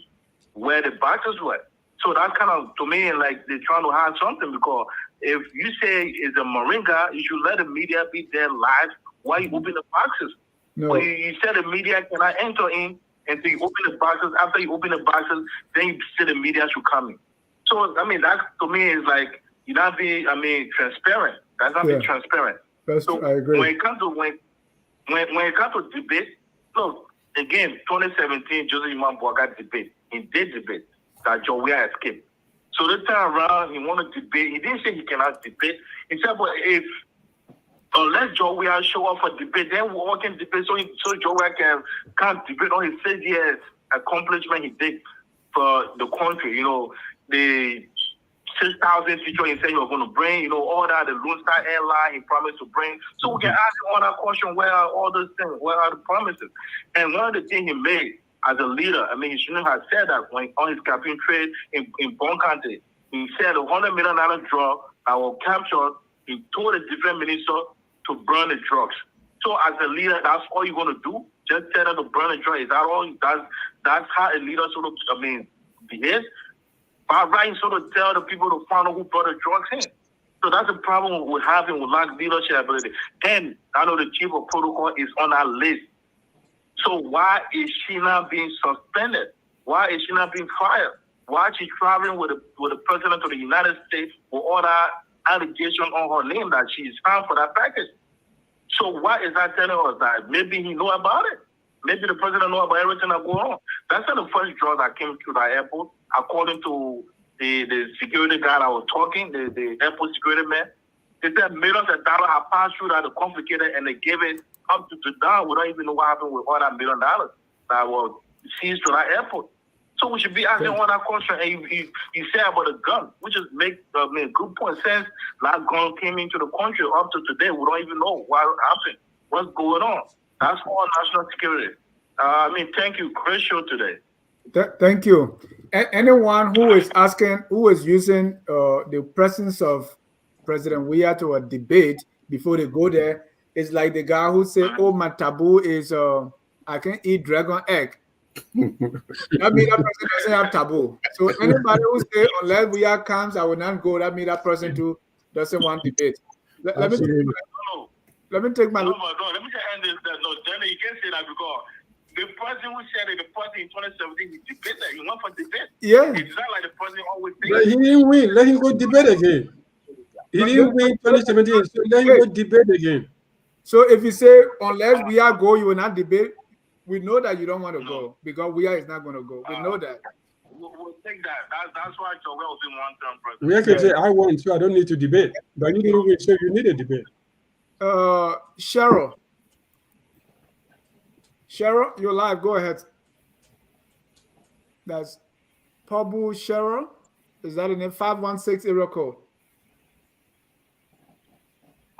where the boxes were. So that's kind of, to me, like they're trying to hide something, because if you say it's a moringa, you should let the media be there live while you open the boxes. No. But you said the media cannot enter in until you open the boxes. After you open the boxes, then you say the media should come in. So, that to me is like, you're not being, transparent. That's not being transparent. So I agree. When it comes to debate, look, again, 2017, Joseph Imam Boaga debate. He did debate that Jowia escaped. So this time around, he wanted to debate. He didn't say he cannot debate. He said, but unless Jowia show up for debate, then we all can debate. So Jowia can't debate on his 6 years accomplishment he did for the country. 6,000 teachers he said he was going to bring, all that, the Lone Star Airline he promised to bring. So we can ask him on that question, where are all those things? Where are the promises? And one of the things he made as a leader, he shouldn't have said that when on his campaign trade in Bon County. He said a $100 million drug that will capture, he told a different minister to burn the drugs. So as a leader, that's all you're going to do? Just tell them to burn the drug. Is that all? That's how a leader sort of, behaves? By right, sort of tell the people to find out who brought the drugs in. So that's the problem we're having with lack of leadership ability. And I know the chief of protocol is on that list. So why is she not being suspended? Why is she not being fired? Why is she traveling with the president of the United States with all that allegation on her name that she's found for that package? So why is that telling us that? Maybe he know about it. Maybe the president know about everything that go on. That's not the first drug that came to the airport, according to the security guy that was talking, the airport security man. They said millions of dollars have passed through that are complicated, and they gave it up to down. We don't even know what happened with all that $1 million that was seized to that airport. So we should be asking all that question. And you said about the gun, which is good point. Since that gun came into the country up to today, we don't even know what happened, what's going on. That's all national security. Thank you. Great show today. Thank you. Anyone who is asking, who is using the presence of President Weah to a debate before they go there, is like the guy who said, "Oh, my taboo is I can eat dragon egg." That means that person doesn't have taboo. So anybody who say unless Weah comes, I will not go, that means that person too doesn't want debate. Let me take my. No, let me just end this. No, Jenny, you can't say that because the person who said it, the person in 2017, he debated. He went for debate. Yeah. It's not like the person always says. But he didn't win. Let him go debate again. He didn't win 2017, so let him go debate again. So if you say unless Weah go, you will not debate, we know that you don't want to go because Weah is not going to go. We know that. We'll take that. That's why Joel was in one-term president. Weah can say, I won, so I don't need to debate. But you didn't win, so you need a debate. Cheryl, you're live. Go ahead. That's Pabu Cheryl. Is that in the 516 area code?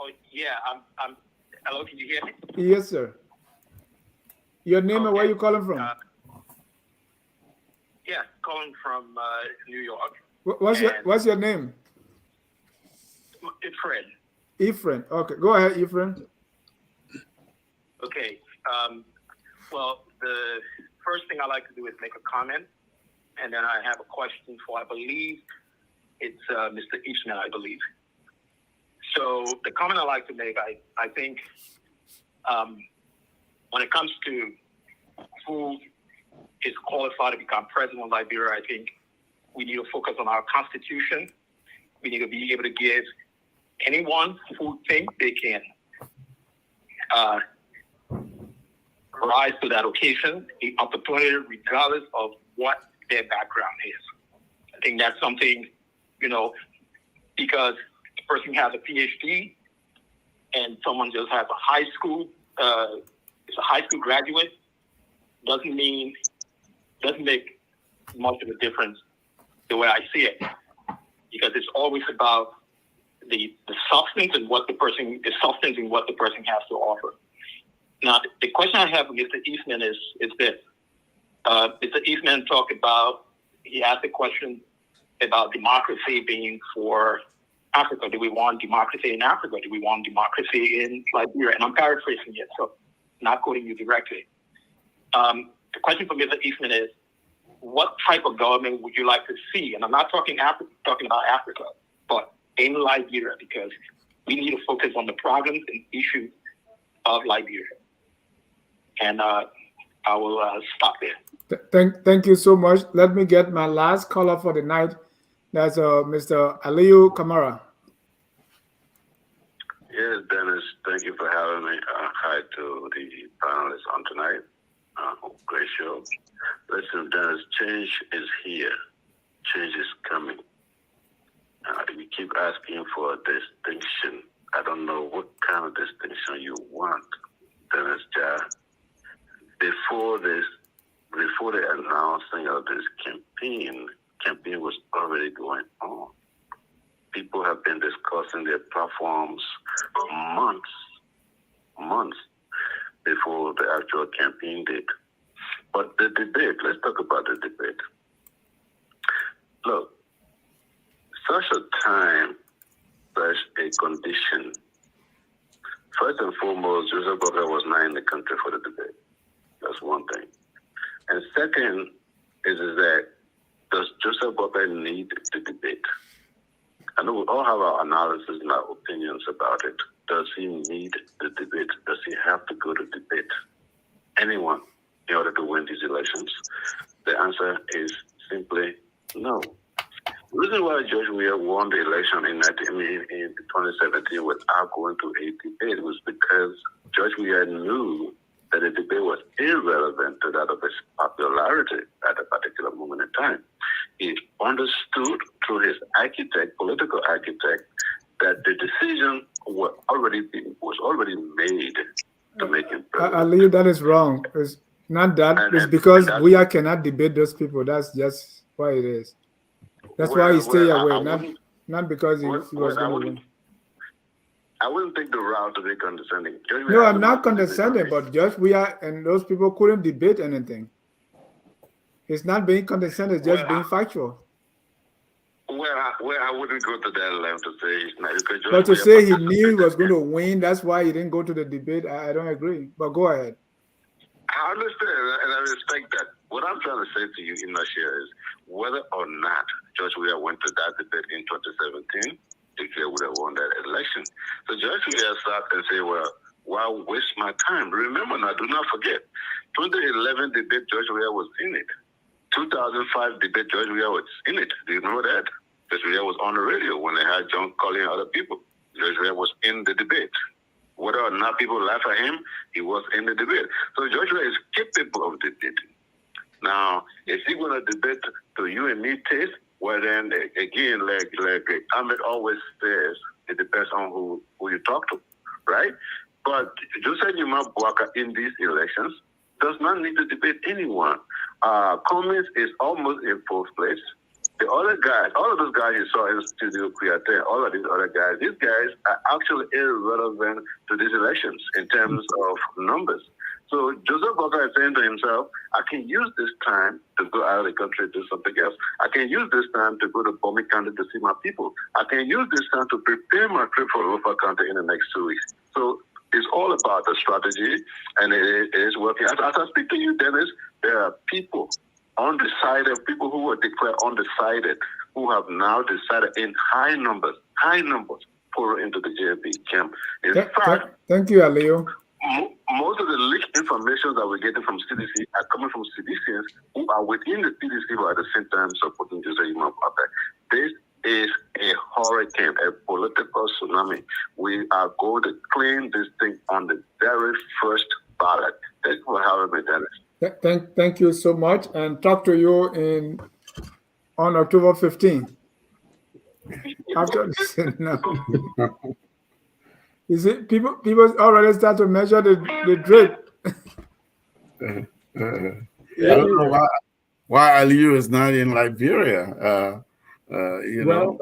Oh yeah, I'm. Hello, can you hear me? Yes, sir. Your name and where you calling from? Yeah, calling from New York. What's your name? Ephraim. Ephraim. Okay, go ahead, Ephraim. Okay. Well, the first thing I like to do is make a comment, and then I have a question for, I believe it's Mr. Eastman, I believe. So the comment I like to make, I think when it comes to who is qualified to become president of Liberia, I think we need to focus on our constitution. We need to be able to give anyone who thinks they can rise to that occasion the opportunity regardless of what their background is. I think that's something, because the person has a PhD and someone just has a high school, is a high school graduate, doesn't make much of a difference the way I see it, because it's always about the substance and what the person has to offer. Now, the question I have with Mr. Eastman is this. Mr. Eastman he asked a question about democracy being for Africa. Do we want democracy in Africa? Do we want democracy in Liberia? And I'm paraphrasing it, so not quoting you directly. The question for Mr. Eastman is, what type of government would you like to see? And I'm not talking about Africa, but in Liberia, because we need to focus on the problems and issues of Liberia. And I will stop there. Thank you so much. Let me get my last caller for the night. That's Mr. Aliyu Kamara. Yes, Dennis, thank you for having me. Hi to the panelists on tonight. Great show. Listen, Dennis, change is here. Change is coming. We keep asking for a distinction. I don't know what kind of distinction you want, Dennis Jah. Before the announcing of this campaign was already going on. endorsing their platforms months before the actual campaign date. But the debate, let's talk about the debate. Look, such a time, such a condition. First and foremost, Joseph Boakai was not in the country for the debate. That's one thing. And second is that does Joseph Boakai need the debate? I know we all have our analysis and our opinions about it. Does he need the debate? Does he have to go to debate anyone in order to win these elections? The answer is simply no. The reason why George Weah won the election in 2017 without going to a debate was because George Weah knew that the debate was irrelevant to that of his popularity at a particular moment in time. He understood through his political architect, that the decision was already made to make him president. I believe that is wrong. It's not that. It's because Weah cannot debate those people. That's just why it is. That's why he stay away. Not because he was going to win. I wouldn't take the route to be condescending. No, I'm not condescending, but Judge Weah and those people couldn't debate anything. It's not being condescending, it's just being factual. I wouldn't go to that level to say he's not. But to say he knew he was going to win, that's why he didn't go to the debate, I don't agree. But go ahead. I understand, and I respect that. What I'm trying to say to you, Inashia, is whether or not Judge Weah went to that debate in 2017, decay would have won that election. So Judge Weah sat and say, well, why waste my time? Remember now, do not forget, 2011 debate, Judge Weah was in it. 2005 debate, Judge Weah was in it. Do you know that? Judge Weah was on the radio when they had John Colley and other people. Judge Weah was in the debate. Whether or not people laugh at him, he was in the debate. So Judge Weah is capable of debating. Now, if he's going to debate to you and me taste, well then, again, like Ahmed always says, it depends on who you talk to, right? But Joseph Yuma Boakai in these elections does not need to debate anyone. Cummings is almost in fourth place. The other guys, all of those guys you saw in the studio, Kuyate, all of these other guys, these guys are actually irrelevant to these elections in terms of numbers. So Joseph Boakai is saying to himself, I can use this time to go out of the country and do something else. I can use this time to go to Bomi County to see my people. I can use this time to prepare my trip for Lofa County in the next 2 weeks. So it's all about the strategy, and it is working. As I speak to you, Dennis, there are people undecided, people who were declared undecided, who have now decided in high numbers, pour into the JFP camp. In fact, thank you, Alio. Most of the leaked information that we're getting from CDC are coming from citizens who are within the CDC but at the same time supporting Joseph Yuma Boakai. This is a hurricane, a political tsunami. We are going to clean this thing on the very first ballot. Thank you for having me, Dennis. Thank you so much, and talk to you on October 15th. After this, no. You see, people already start to measure the drip. I don't know why Aliyu is not in Liberia. You know,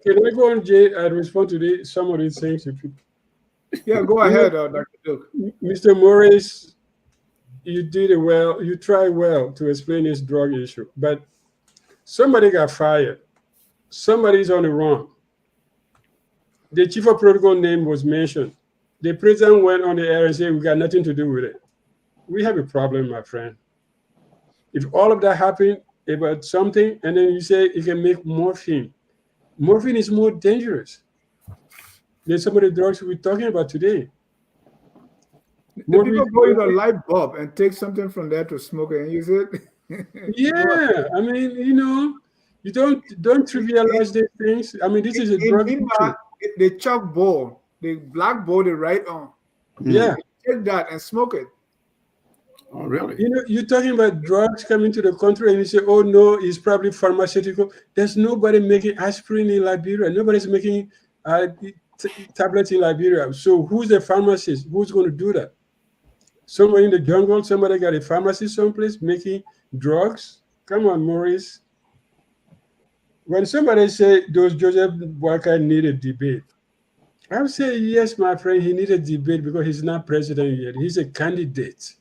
can I go on, Jay, and respond to some of these things? Yeah, go ahead, Dr. Duke. Mr. Morris, you did well. You tried well to explain this drug issue, but somebody got fired. Somebody's on the run. The chief of protocol name was mentioned. The president went on the air and said, we got nothing to do with it. We have a problem, my friend. If all of that happened about something, and then you say you can make morphine. Morphine is more dangerous than some of the drugs we're talking about today. The people go in a light bulb and take something from there to smoke it and use it. Yeah, I mean, you don't trivialize these things. I mean, this is a drug. The chalk ball, the black ball they write on. Yeah. Take that and smoke it. Oh, really? You're talking about drugs coming to the country and you say, oh, no, it's probably pharmaceutical. There's nobody making aspirin in Liberia. Nobody's making tablets in Liberia. So who's the pharmacist? Who's going to do that? Somewhere in the jungle, somebody got a pharmacy someplace making drugs? Come on, Maurice. when somebody say those Joseph Boakai need a debate, I would say, yes, my friend, he needs a debate because he's not president yet. He's a candidate.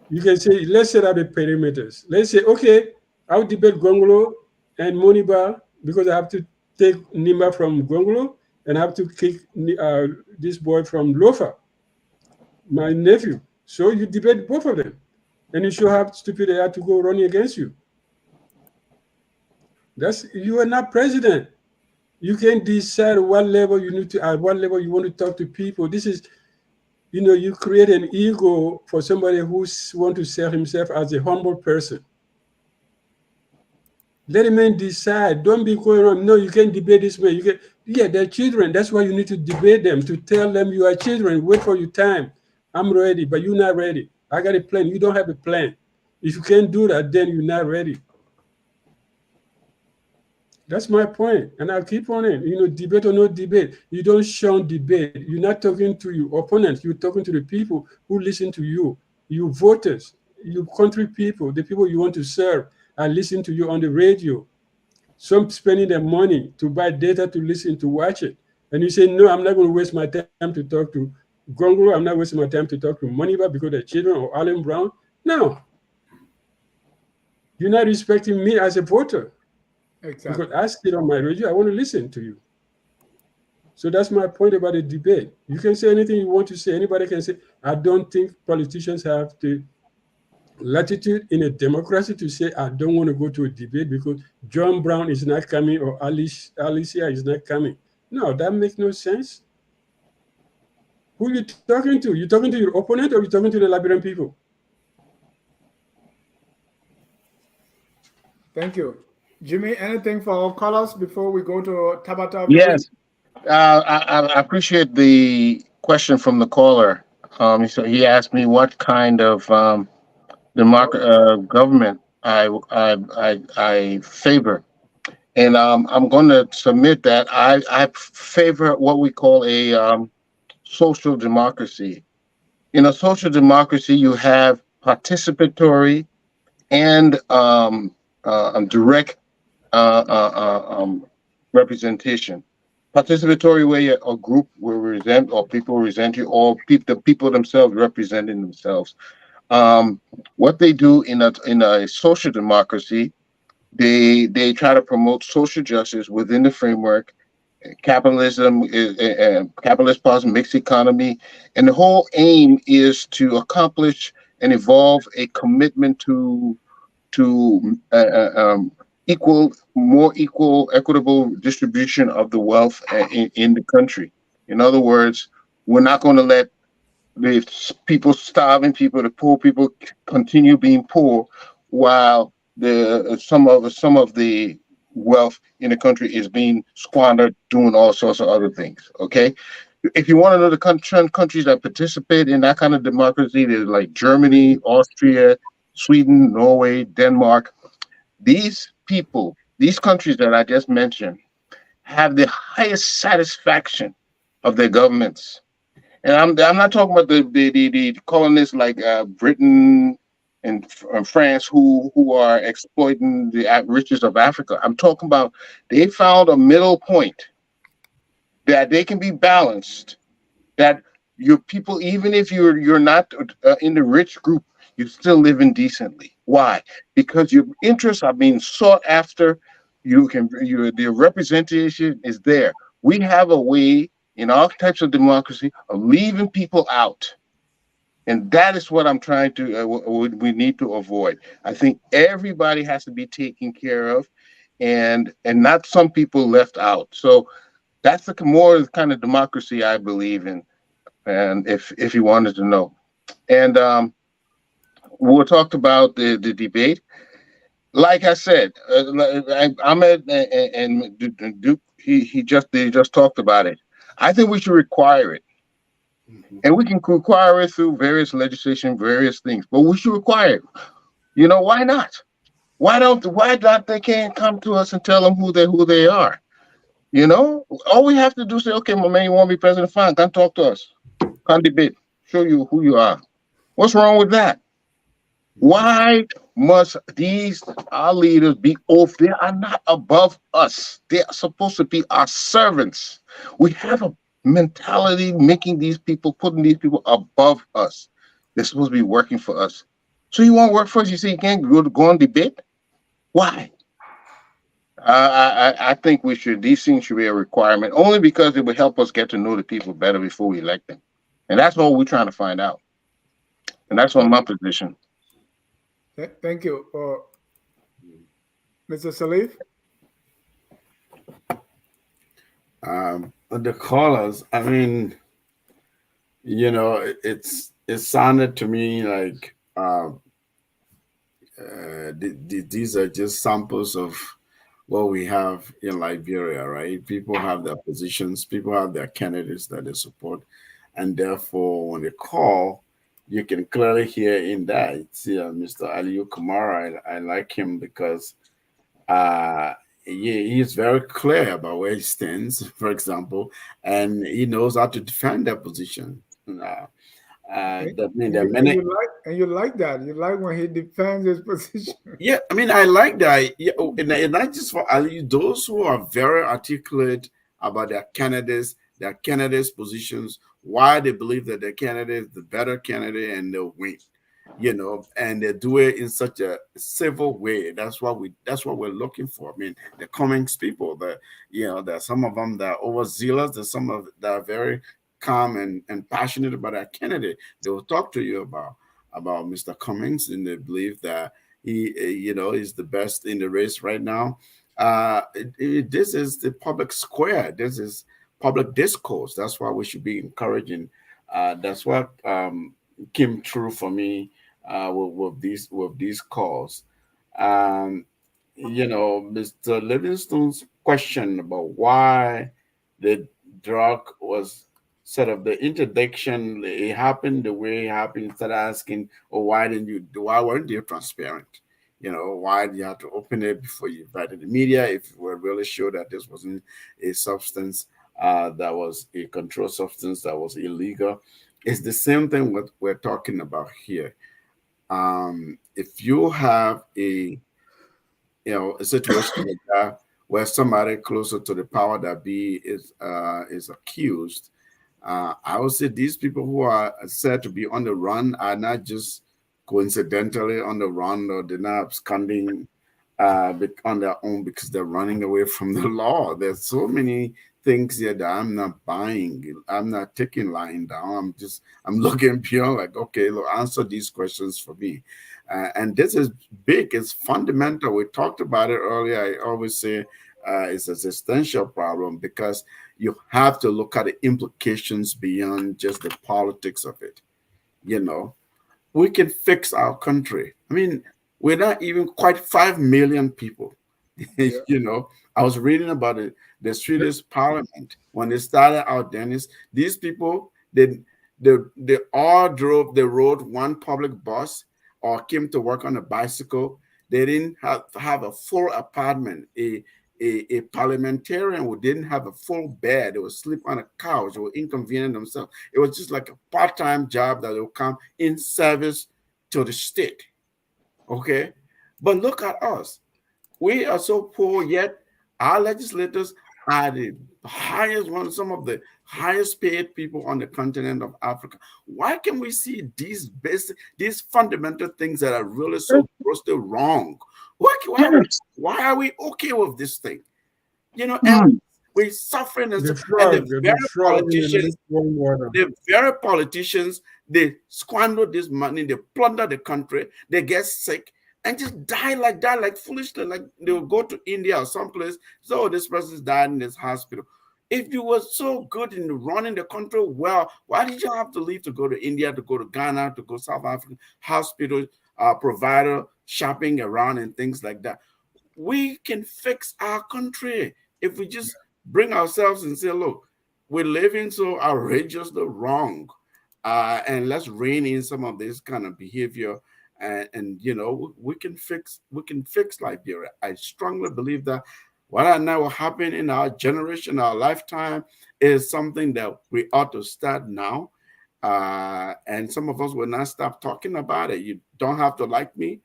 You can say, let's set up the perimeters. Let's say, okay, I'll debate Gongolo and Moniba because I have to take Nimba from Gongolo and I have to kick this boy from Lofa, my nephew. So you debate both of them. And you should have stupid AI to go running against you. You are not president. You can decide what level you need to, at what level you want to talk to people. This is, you create an ego for somebody who wants to sell himself as a humble person. Let a man decide. Don't be going on. No, you can't debate this way. They're children. That's why you need to debate them, to tell them you are children. Wait for your time. I'm ready, but you're not ready. I got a plan. You don't have a plan. If you can't do that, then you're not ready. That's my point, and I'll keep on it. Debate or no debate, you don't shun debate. You're not talking to your opponents. You're talking to the people who listen to you, you voters, you country people, the people you want to serve, and listen to you on the radio. Some spending their money to buy data to listen, to watch it. And you say, no, I'm not going to waste my time to talk to Gongolo. I'm not wasting my time to talk to Moniba because they're children, or Allen Brown. No. You're not respecting me as a voter. Exactly. Because I sit on my radio, I want to listen to you. So that's my point about the debate. You can say anything you want to say. Anybody can say. I don't think politicians have the latitude in a democracy to say, I don't want to go to a debate because John Brown is not coming or Alicia is not coming. No, that makes no sense. Who are you talking to? You talking to your opponent or you talking to the Liberian people? Thank you. Jimmy, anything for our callers before we go to Tabata? Yes. I appreciate the question from the caller. So he asked me what kind of government I favor, and I'm going to submit that I favor what we call a social democracy. In a social democracy, you have participatory and direct representation. Participatory where a group will resent or people resent you, or the people themselves representing themselves. What they do in a social democracy, they try to promote social justice within the framework. Capitalism is capitalist plus mixed economy, and the whole aim is to accomplish and evolve a commitment to more equal, equitable distribution of the wealth in the country. In other words, we're not going to let the people, starving people, the poor people, continue being poor while some of the wealth in the country is being squandered doing all sorts of other things. Okay, if you want to know the countries that participate in that kind of democracy, there's like Germany, Austria, Sweden, Norway, Denmark. These countries that I just mentioned have the highest satisfaction of their governments. And I'm not talking about the colonists like Britain and France who are exploiting the riches of Africa. I'm talking about they found a middle point that they can be balanced, that your people, even if you're not in the rich group, you're still living decently. Why? Because your interests are being sought after. The representation is there. We have a way in all types of democracy of leaving people out. And that is what I'm trying to, we need to avoid. I think everybody has to be taken care of and not some people left out. So that's the more kind of democracy I believe in. And if you wanted to know. And we'll talk about the debate. Like I said, Ahmed and Duke, they just talked about it. I think we should require it. Mm-hmm. And we can require it through various legislation, various things, but we should require it. Why not? Why not they can't come to us and tell them who they are? All we have to do is say, okay, my man, you want to be president? Fine, come talk to us. Come debate. Show you who you are. What's wrong with that? Why must these our leaders be off? They are not above us. They are supposed to be our servants. We have a mentality making these people, putting these people above us. They're supposed to be working for us. So you won't work for us? You say you can't go on debate? Why? I think we should. These things should be a requirement, only because it would help us get to know the people better before we elect them, and that's what we're trying to find out. And that's on my position. Thank you, Mr. Salif. The callers, I mean, you know, it sounded to me like these are just samples of what we have in Liberia, right? People have their positions, people have their candidates that they support, and therefore, when they call, you can clearly hear in that. It's Mr. Aliyu Kamara. I like him because uh, he is very clear about where he stands, for example, and he knows how to defend that position. That mean there are many. And you like that. You like when he defends his position. Yeah, I mean, I like that. Yeah, and not just for Ali, those who are very articulate about their candidates' positions, why they believe that their candidate is the better candidate and they'll win. You know, and they do it in such a civil way. That's what we're looking for. I mean, the Cummings people, there's some of them that are overzealous, there's some of that are very calm and passionate about their candidate. They will talk to you about Mr. Cummings, and they believe that he, is the best in the race right now. This is the public square. This is public discourse. That's why we should be encouraging. That's what came true for me with these calls. Um, Mr. Livingstone's question about why the drug was sort of the interdiction, it happened the way it happened. Instead of asking, "Oh, why weren't you transparent? Why did you have to open it before you invited the media if you were really sure that this wasn't a substance that was a controlled substance that was illegal?" It's the same thing what we're talking about here. If you have a situation like that where somebody closer to the power that be is accused, I would say these people who are said to be on the run are not just coincidentally on the run, or they're not absconding on their own because they're running away from the law. There's so many things here that I'm not buying. I'm not taking lying down. I'm looking beyond, like, okay, look, answer these questions for me. And this is big. It's fundamental. We talked about it earlier. I always say it's an existential problem because you have to look at the implications beyond just the politics of it. We can fix our country. I mean, we're not even quite 5 million people. Yeah. I was reading about the Swedish parliament when they started out. Dennis, these people, they all rode one public bus or came to work on a bicycle. They didn't have a full apartment. A parliamentarian who didn't have a full bed, they would sleep on a couch, they would inconvenience themselves. It was just like a part-time job that will come in service to the state. Okay, but look at us. We are so poor, yet our legislators are the highest some of the highest paid people on the continent of Africa. Why can we see these fundamental things that are really so grossly wrong? Why are we okay with this thing? And we're suffering the very politicians, they squander this money, they plunder the country, they get sick and just die like that, like foolishly, like they will go to India or someplace. So this person's died in this hospital. If you were so good in running the country well, why did you have to leave to go to India, to go to Ghana, to go to South Africa, hospital, provider, shopping around and things like that? We can fix our country if we just bring ourselves and say, look, we're living so outrageously wrong. And let's rein in some of this kind of behavior. And we can fix Liberia. I strongly believe that what now will happen in our generation, our lifetime, is something that we ought to start now. And some of us will not stop talking about it. You don't have to like me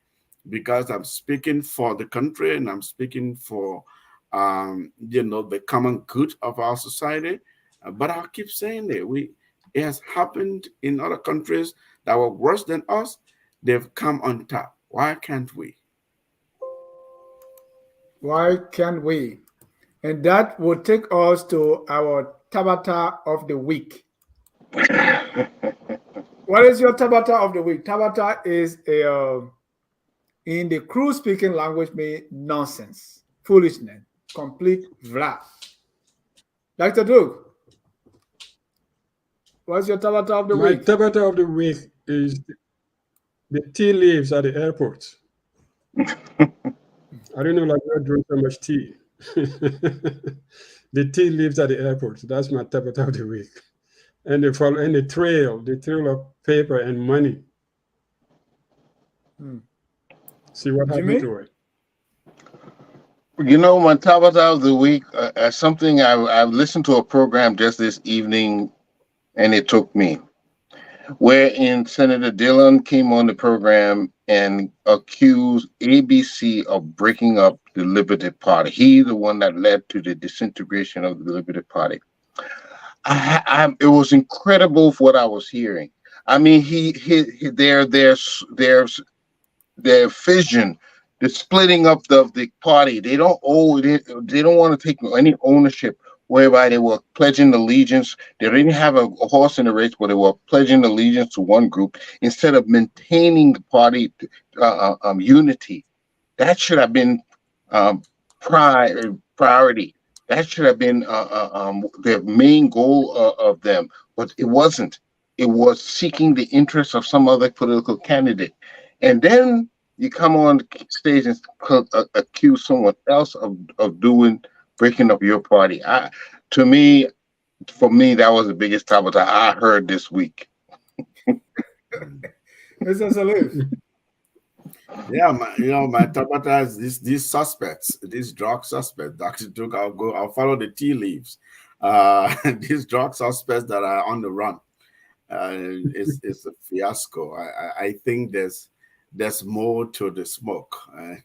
because I'm speaking for the country and I'm speaking for, the common good of our society. But I'll keep saying it. It has happened in other countries that were worse than us. They've come on top. Why can't we? Why can't we? And that will take us to our Tabata of the week. What is your Tabata of the week? Tabata is in the crew speaking language, mean nonsense, foolishness, complete vla. Dr. Duke, what's your Tabata of the week? My Tabata of the week is the tea leaves at the airport. I don't know, like I drink so much tea. The tea leaves at the airport. That's my Tabata of the week. And the trail of paper and money. See what happened to it. My Tabata of the week, something I've listened to a program just this evening, and it took me. Wherein Senator Dillon came on the program and accused ABC of breaking up the Liberty Party. He's the one that led to the disintegration of the Liberty Party. It was incredible for what I was hearing. I mean, their fission, the splitting up of the party. They don't want to take any ownership, whereby they were pledging allegiance. They didn't have a horse in the race, but they were pledging allegiance to one group instead of maintaining the party unity. That should have been priority. That should have been the main goal of them, but it wasn't. It was seeking the interests of some other political candidate. And then you come on stage and accuse someone else of breaking up your party. For me, that was the biggest Tabata I heard this week. Mr. Salif. Yeah, my Tabata is these suspects, these drug suspects. Dr. Duke, I'll follow the tea leaves. These drug suspects that are on the run. It's a fiasco. I think there's more to the smoke.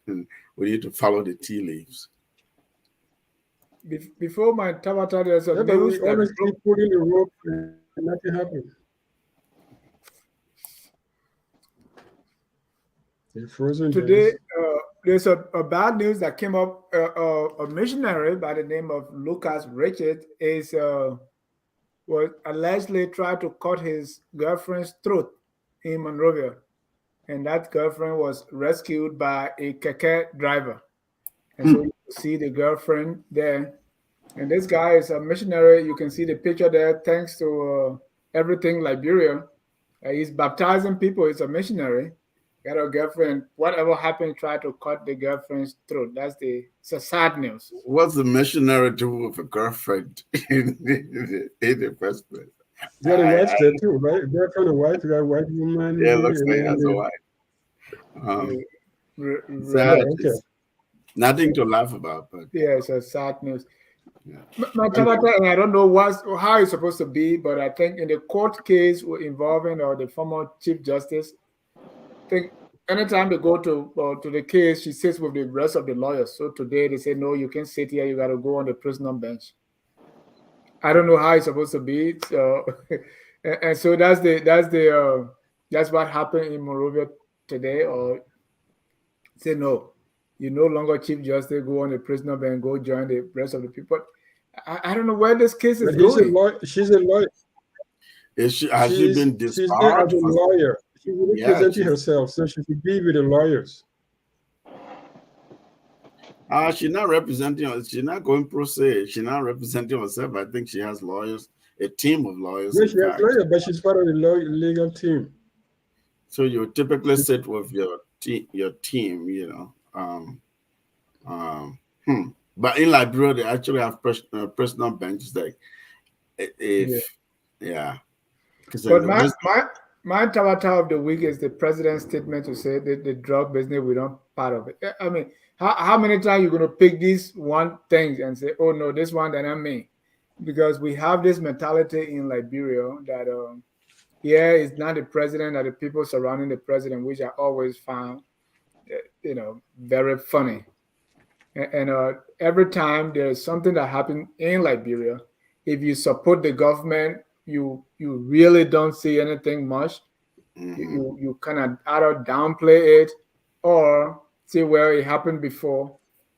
We need to follow the tea leaves. Before my Tabata, there's a news that always keep putting the rope and nothing happens. Today, there's a bad news that came up. A missionary by the name of Lucas Richard was allegedly tried to cut his girlfriend's throat in Monrovia, and that girlfriend was rescued by a keke driver. And so you see the girlfriend there, and this guy is a missionary. You can see the picture there. Thanks to everything Liberia, he's baptizing people. He's a missionary. Got a girlfriend. Whatever happened, try to cut the girlfriend's throat. It's a sad news. What's the missionary do with a girlfriend in the first place? Yeah, the wife's there too, right? Girlfriend and wife, you got a white woman. Yeah, looks like he has a wife. Sad. Okay. Nothing to laugh about, but yeah, it's a sad news. Yeah. My Tabata, and I don't know how it's supposed to be, but I think in the court case involving the former Chief Justice, I think anytime they go to the case, she sits with the rest of the lawyers. So today they say, no, you can't sit here. You got to go on the prisoner bench. I don't know how it's supposed to be. So, and so that's what happened in Monrovia today. Or say no, you're no longer Chief Justice. Go on the prisoner bench. Go join the rest of the people. I don't know where this case is going. She's a lawyer. Has she been disbarred? She's there as a lawyer. She's representing herself, so she should be with the lawyers. She's not representing. She's not going pro se. She's not representing herself. I think she has lawyers, a team of lawyers. Yes, she has lawyers, but she's part of the legal team. So you typically sit with your team, But in Liberia, they actually have personal benches. Like, yeah. But my Tabata of the week is the president's statement to say that the drug business, we don't part of it. I mean, how many times you're going to pick these one things and say, oh, no, this one, then I'm me? Because we have this mentality in Liberia that Yeah, it's not the president or the people surrounding the president, which I always found, very funny. And every time there's something that happened in Liberia, if you support the government, you really don't see anything much. You kind of either downplay it or see where it happened before,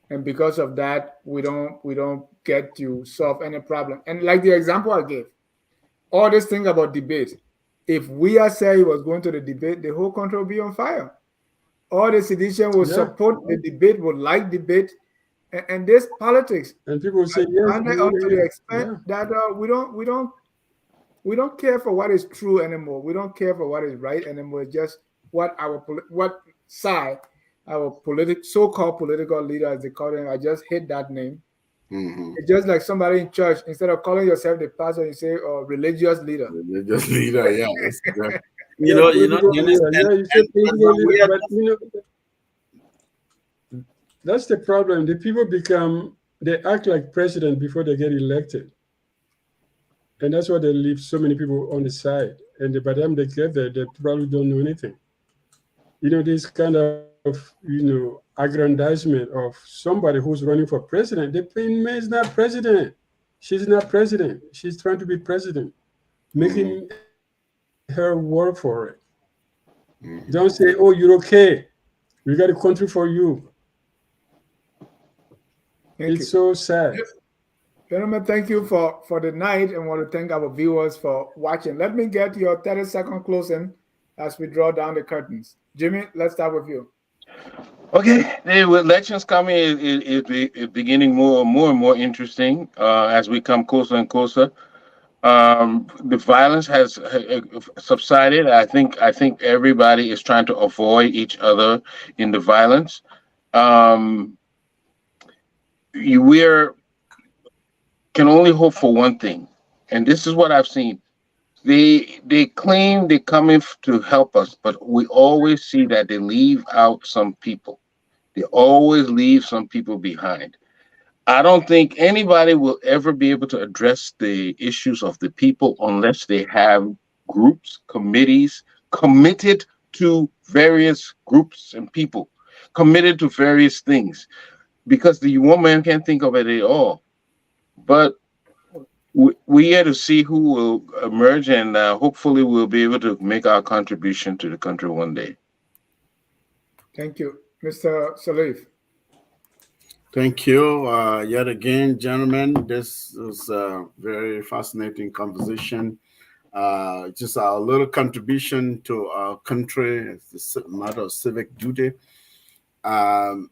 and because of that, we don't get to solve any problem. And like the example I gave, all this thing about debate, if we are say he was going to the debate, the whole country will be on fire. All the sedition will support the debate, will like debate, and this politics. And people will say yes, And to the extent that we don't care for what is true anymore. We don't care for what is right anymore. It's just what what side our so-called political leader, as they call them. I just hate that name. It's just like somebody in church, instead of calling yourself the pastor, you say religious leader. Religious leader, yeah. That's the problem. The people they act like president before they get elected. And that's why they leave so many people on the side. And by the time they get there, they probably don't know anything. This kind of, aggrandizement of somebody who's running for president. The man is not president. She's not president. She's trying to be president, making her work for it. Don't say, oh, you're okay. We got a country for you. It's so sad. Gentlemen, thank you for the night, and want to thank our viewers for watching. Let me get your 30-second closing as we draw down the curtains. Jimmy, let's start with you. Okay, the elections coming is beginning more and more interesting as we come closer and closer. The violence has subsided. I think everybody is trying to avoid each other in the violence. We can only hope for one thing, and this is what I've seen. They claim they're coming to help us, but we always see that they leave out some people. They always leave some people behind. I don't think anybody will ever be able to address the issues of the people unless they have groups, committees, committed to various groups and people, committed to various things, because the woman can't think of it at all. But we here to see who will emerge, and hopefully we'll be able to make our contribution to the country one day. Thank you. Mr. Salif. Thank you. Yet again, gentlemen, this was a very fascinating conversation. Just our little contribution to our country. It's a matter of civic duty. I'm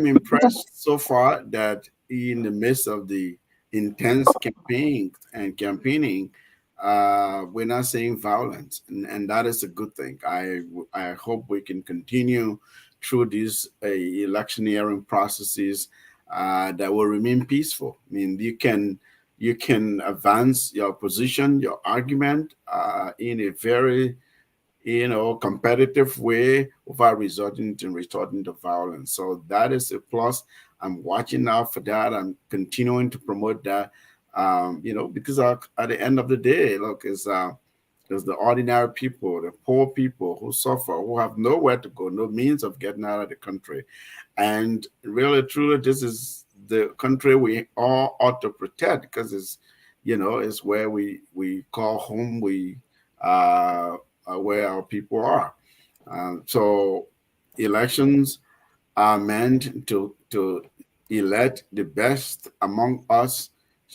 impressed so far that in the midst of the intense campaigning, we're not seeing violence, and that is a good thing. I hope we can continue through these electioneering processes that will remain peaceful. I mean, you can advance your position, your argument in a very competitive way without resorting to violence. So that is a plus. I'm watching out for that. I'm continuing to promote that. Because at the end of the day, look, it's the ordinary people, the poor people who suffer, who have nowhere to go, no means of getting out of the country. And really, truly, this is the country we all ought to protect, because it's where we call home, where our people are. So elections are meant to elect the best among us,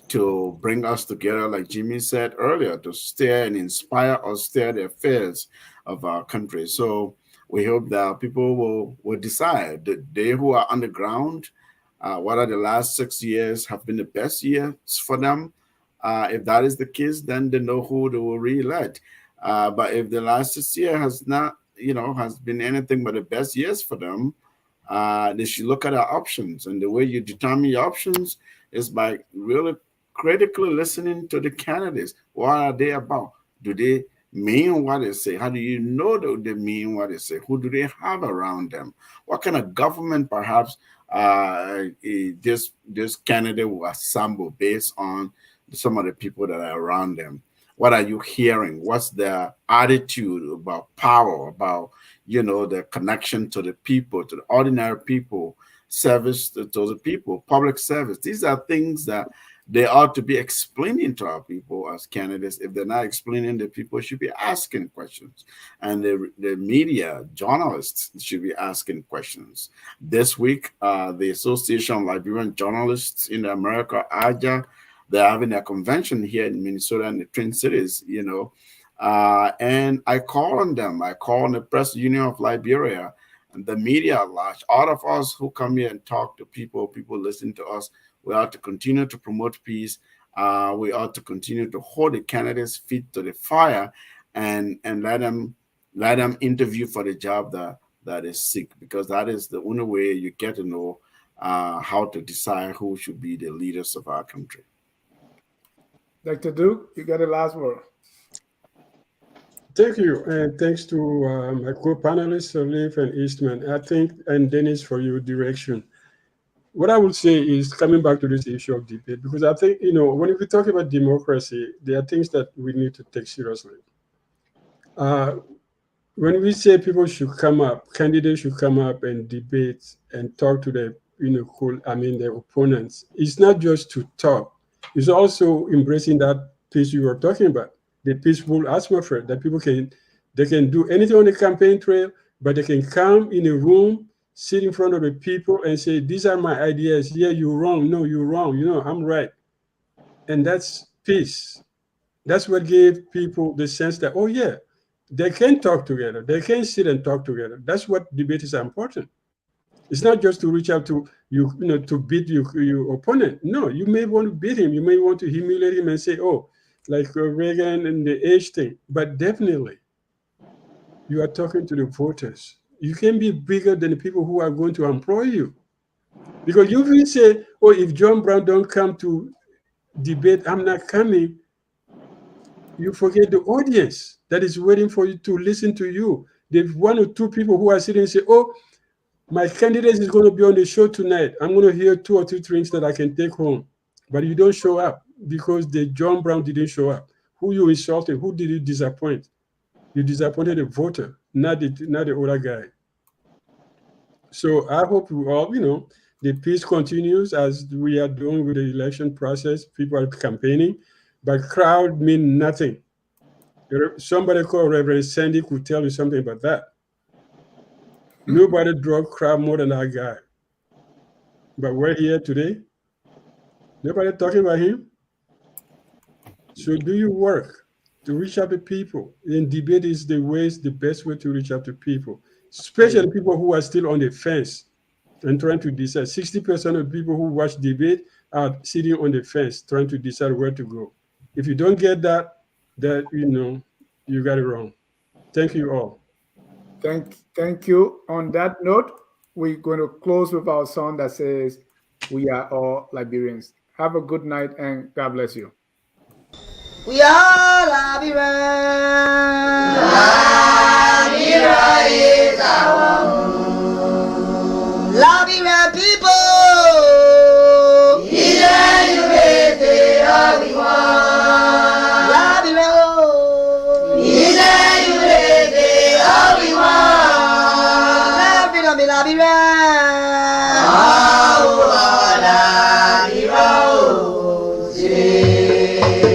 to bring us together, like Jimmy said earlier, to steer and inspire or steer the affairs of our country. So we hope that people will decide, that they who are on the ground, whether the last 6 years have been the best years for them. If that is the case, then they know who they will re-elect. But if the last 6 years has not, has been anything but the best years for them, they should look at our options. And the way you determine your options is by really critically listening to the candidates. What are they about? Do they mean what they say? How do you know that they mean what they say? Who do they have around them? What kind of government perhaps this candidate will assemble based on some of the people that are around them. What are you hearing? What's their attitude about power, about, you know, the connection to the people, to the ordinary people, service to the people, public service? These are things that they ought to be explaining to our people as candidates. If they're not explaining, the people should be asking questions. And the media, journalists should be asking questions. This week, the Association of Liberian Journalists in America, AJA, they're having a convention here in Minnesota and the Twin Cities, you know. And I call on them. I call on the Press Union of Liberia and the media at large. All of us who come here and talk to people listen to us. We ought to continue to promote peace. We ought to continue to hold the candidates' feet to the fire and let them interview for the job that is seek, because that is the only way you get to know how to decide who should be the leaders of our country. Dr. Duke, you got the last word. Thank you, and thanks to my co-panelists, Sirleaf and Eastman. I think, and Dennis, for your direction. What I would say is coming back to this issue of debate, because I think, you know, when we talk about democracy, there are things that we need to take seriously. When we say people should come up, candidates should come up and debate and talk to the, you know, their opponents, it's not just to talk. It's also embracing that piece you were talking about, the peaceful atmosphere that people can do anything on the campaign trail, but they can come in a room, sit in front of the people and say, these are my ideas. Yeah, you're wrong. No, you're wrong. You know, I'm right. And that's peace. That's what gave people the sense that, oh yeah, they can talk together. They can sit and talk together. That's what debate is important. It's not just to reach out to you, you know, to beat your opponent. No, you may want to beat him. You may want to humiliate him and say, oh, like Reagan and the age thing. But definitely, you are talking to the voters. You can be bigger than the people who are going to employ you. Because you will say, oh, if John Brown don't come to debate, I'm not coming. You forget the audience that is waiting for you to listen to you. There's one or two people who are sitting and say, oh, my candidate is going to be on the show tonight. I'm going to hear 2 or 3 things that I can take home. But you don't show up because the John Brown didn't show up. Who you insulted? Who did you disappoint? You disappointed the voter, not the other guy. So I hope we all, you know, the peace continues as we are doing with the election process. People are campaigning, but crowd mean nothing. Somebody called Reverend Sandy could tell you something about that. Nobody drove crowd more than that guy. But we're here today. Nobody talking about him. So do your work to reach out to people. And debate is the best way to reach out to people, especially people who are still on the fence and trying to decide. 60% of people who watch debate are sitting on the fence trying to decide where to go. If you don't get that, you know, you got it wrong. Thank you all. Thank you. On that note, we're going to close with our song that says, "We are all Liberians." Have a good night and God bless you. We are Liberians. Liberia is our home. Liberian people. Liberia.